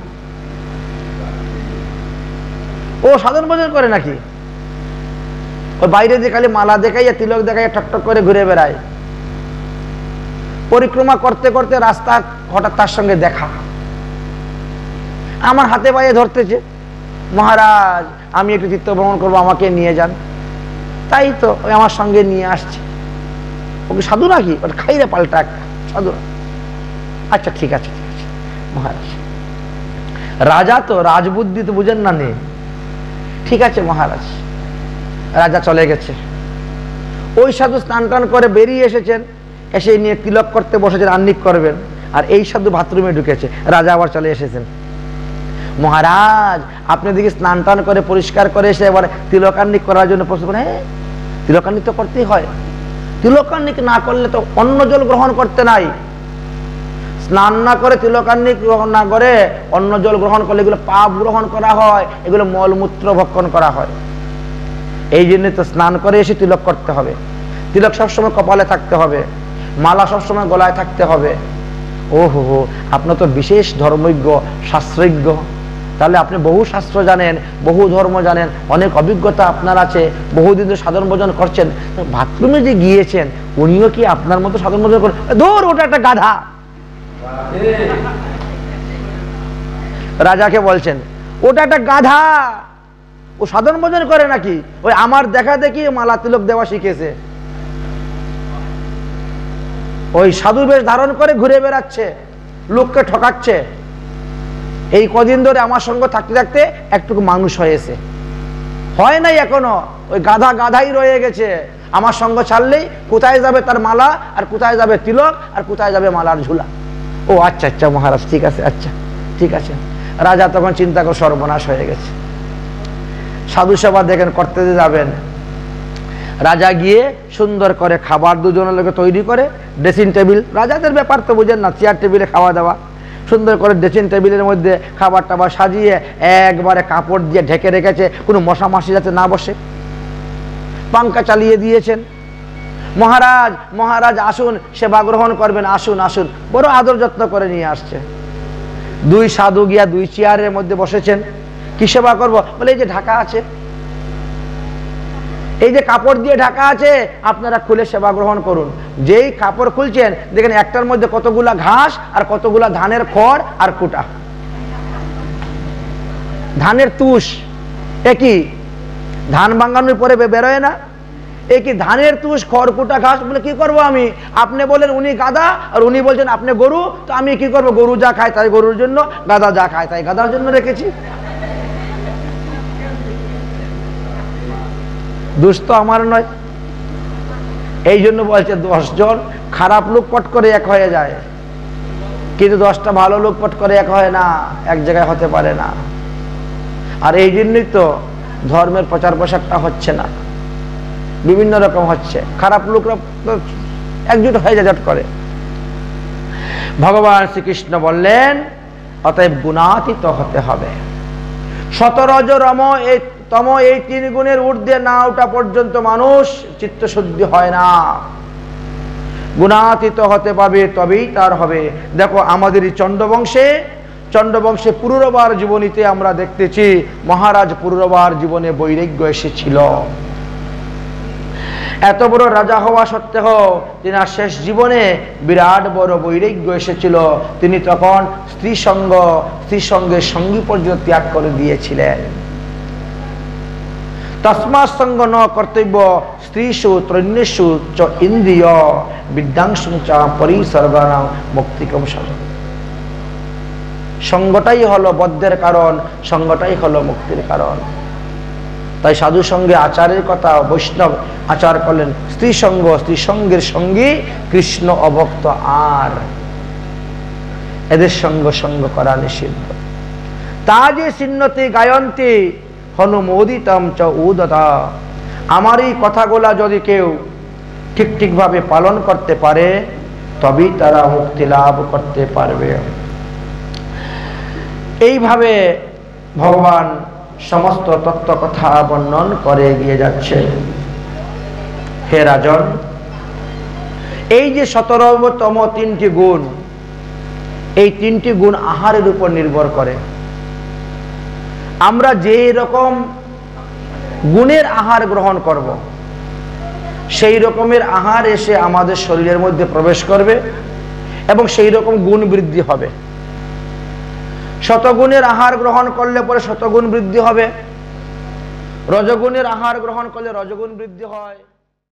ও সাধন ভজন করে নাকি? ওই বাইরে যে খালি মালা দেখাইয়া তিলক দেখাইয়া ঠকঠক করে ঘুরে বেড়ায়। পরিক্রমা করতে করতে রাস্তা হঠাৎ তার সঙ্গে দেখা, আমার হাতে পায়ে ধরতেছে, মহারাজ আমি একটু তীর্থ ভ্রমণ করবো, আমাকে নিয়ে যান। তাই তো ওই আমার সঙ্গে নিয়ে আসছে। ওকে সাধু নাকি? ওটা খাইরে পাল্টা একটা সাধু। আচ্ছা ঠিক আছে ঠিক আছে মহারাজ। রাজা তো রাজবুদ্ধি তো বুঝেন না নেই। ঠিক আছে মহারাজ। রাজা চলে গেছে। ওই সাধু স্নান টান করে বেরিয়ে এসেছেন, এসে নিয়ে তিলক করতে বসেছেন, আহ্নিক করবেন, আর এই সাধু বাথরুমে ঢুকেছে। রাজা আবার চলে এসেছেন, মহারাজ আপনি দেখি স্নান টান করে পরিষ্কার করে এসে এবার তিলকান্নিক করার জন্য প্রস্তুত করেন। হ্যাঁ, তিলকান্নিক তো করতেই হয়, তিলকান্নিক না করলে তো অন্য জল গ্রহণ করতে নাই। স্নান না করে তিলকান্নিক গ্রহণ না করে অন্য জল গ্রহণ করলে এগুলো পাপ গ্রহণ করা হয়, এগুলো মলমূত্র ভক্ষণ করা হয়। এই জন্য তো স্নান করে এসে তিলক করতে হবে, তিলক সবসময় কপালে থাকতে হবে, মালা সবসময় গলায় থাকতে হবে। ও হো, আপনার তো বিশেষ ধর্মজ্ঞ, শাস্ত্রজ্ঞ, তাহলে আপনি বহু শাস্ত্র জানেন, বহু ধর্ম জানেন, অনেক অভিজ্ঞতা আপনার আছে, বহুদিন ধরে সাধন ভজন করছেন। বাথরুমে যে গিয়েছেন উনিও কি আপনার মতো সাধন ভজন করেন? দূর, ওটা একটা গাধা। রাজাকে বলছেন ওটা একটা গাধা, ও সাধন ভজন করে নাকি? ওই আমার দেখা দেখি মালা তিলক দেওয়া শিখেছে, ওই সাধু বেশ ধারণ করে ঘুরে বেড়াচ্ছে, লোককে ঠকাচ্ছে। এই কদিন ধরে আমার সঙ্গে থাকতে থাকতে একটুকু মানুষ হয়েছে, হয় নাই এখনো, ওই গাধা গাধাই রয়ে গেছে। আমার সঙ্গ ছাড়লেই কোথায় যাবে তার মালা, আর কোথায় যাবে তিলক, আর কোথায় যাবে মালার ঝুলা। ও আচ্ছা আচ্ছা মহারাজ, ঠিক আছে, আচ্ছা ঠিক আছে। রাজা তখন চিন্তা করে সর্বনাশ হয়ে গেছে। সাধু সেবা দেখেন করতে যাবেন, রাজা গিয়ে সুন্দর করে খাবার দুজনের লোকে তৈরি করে, ড্রেসিং টেবিল, রাজাদের ব্যাপার তো বুঝেন না, চেয়ার টেবিলে খাওয়া দাওয়া, সুন্দর করে ড্রেসিং টেবিলের মধ্যে খাবার টাবার সাজিয়ে একবারে কাপড় দিয়ে ঢেকে রেখেছে, কোনো মশা মাছি যাতে না বসে। পাঙ্খা চালিয়ে দিয়েছেন। মহারাজ মহারাজ আসুন, সেবা গ্রহণ করবেন, আসুন আসুন, বড় আদর যত্ন করে নিয়ে আসছে। দুই সাধু গিয়া দুই চেয়ারের মধ্যে বসেছেন। কি সেবা করব? বলে এই যে ঢাকা আছে, এই যে কাপড় দিয়ে ঢাকা আছে, আপনারা খুলে সেবা গ্রহণ করুন। যেই কাপড় খুলছেন দেখেন একটার মধ্যে কতগুলা ঘাস আর কতগুলা ধানের খড় আর কুটা, ধানের তুষ। একই ধান ভাঙানোর পরে বেরোয় না, একই ধানের তুষ, খড় কুটা ঘাস। বলে কি করব আমি? আপনি বলেন উনি গাধা, আর উনি বলছেন আপনি গরু, তো আমি কি করব? গরু যা খায় তাই গরুর জন্য, গাধা যা খায় তাই গাধার জন্য রেখেছি। দুষ্ট আমার নয়। এই জন্য বলছে 10 জন খারাপ লোক পট করে এক হয়ে যায়, কিন্তু 10টা ভালো লোক পট করে এক হয় না, এক জায়গায় হতে পারে না। আর এই জন্যই তো ধর্মের প্রচার প্রসারটা হচ্ছে না, বিভিন্ন রকম হচ্ছে। খারাপ লোকরা একজুট হয়ে যায় জট করে। ভগবান শ্রীকৃষ্ণ বললেন অতএব গুণাতীত হতে হবে। সতরজ রম তম এই তিন গুণের ঊর্ধ্বে না ওঠা পর্যন্ত মানুষ চিত্তশুদ্ধি হয় না। গুণাতীত হতে পাবে, তবেই তার হবে। দেখো আমাদের এই চন্দ্রবংশে পুরুরবার জীবনীতে আমরা দেখতেছি মহারাজ পুরুরবার জীবনে বৈরাগ্য এসেছিল। এত বড় রাজা হওয়া সত্ত্বেও তিনার শেষ জীবনে বিরাট বড় বৈরাগ্য এসেছিল। তিনি তখন স্ত্রীসঙ্গের সঙ্গী পর্যন্ত ত্যাগ করে দিয়েছিলেন। তস্মাৎ সঙ্গ ন কর্তব্য স্ত্রীষু ত্রৈণ্যেষু চ ইন্দ্রিয় বিদ্যাংশু চ পরিসর্গানাং মুক্তিকম সঙ্গ। সঙ্গটাই হলো বদ্ধের কারণ, সঙ্গটাই হলো মুক্তির কারণ। তাই সাধু সঙ্গে আচারের কথা বৈষ্ণব আচার করলেন। স্ত্রীসঙ্গের সঙ্গী কৃষ্ণ অভক্ত আর এদের সঙ্গ করা নিষিদ্ধ। তা যে চিহ্নতি গায়ন্তি হনুমোদিতম চ উদতা। আমার এই কথাগুলা যদি কেউ ঠিকভাবে পালন করতে পারে তবেই তারা মুক্তি লাভ করতে পারবে। এইভাবে ভগবান সমস্ত তত্ত্ব কথা বর্ণন করে গিয়ে যাচ্ছে। হে রাজন, এই যে 17তম তিনটি গুণ, এই তিনটি গুণ আহারের উপর নির্ভর করে। আমরা যে রকম গুণের আহার গ্রহণ করব, সেই রকমের আহার এসে আমাদের শরীরের মধ্যে প্রবেশ করবে এবং সেই রকম গুণ বৃদ্ধি হবে। শতগুণের আহার গ্রহণ করলে পরে শতগুণ বৃদ্ধি হবে, রজগুণের আহার গ্রহণ করলে রজগুণ বৃদ্ধি হয়।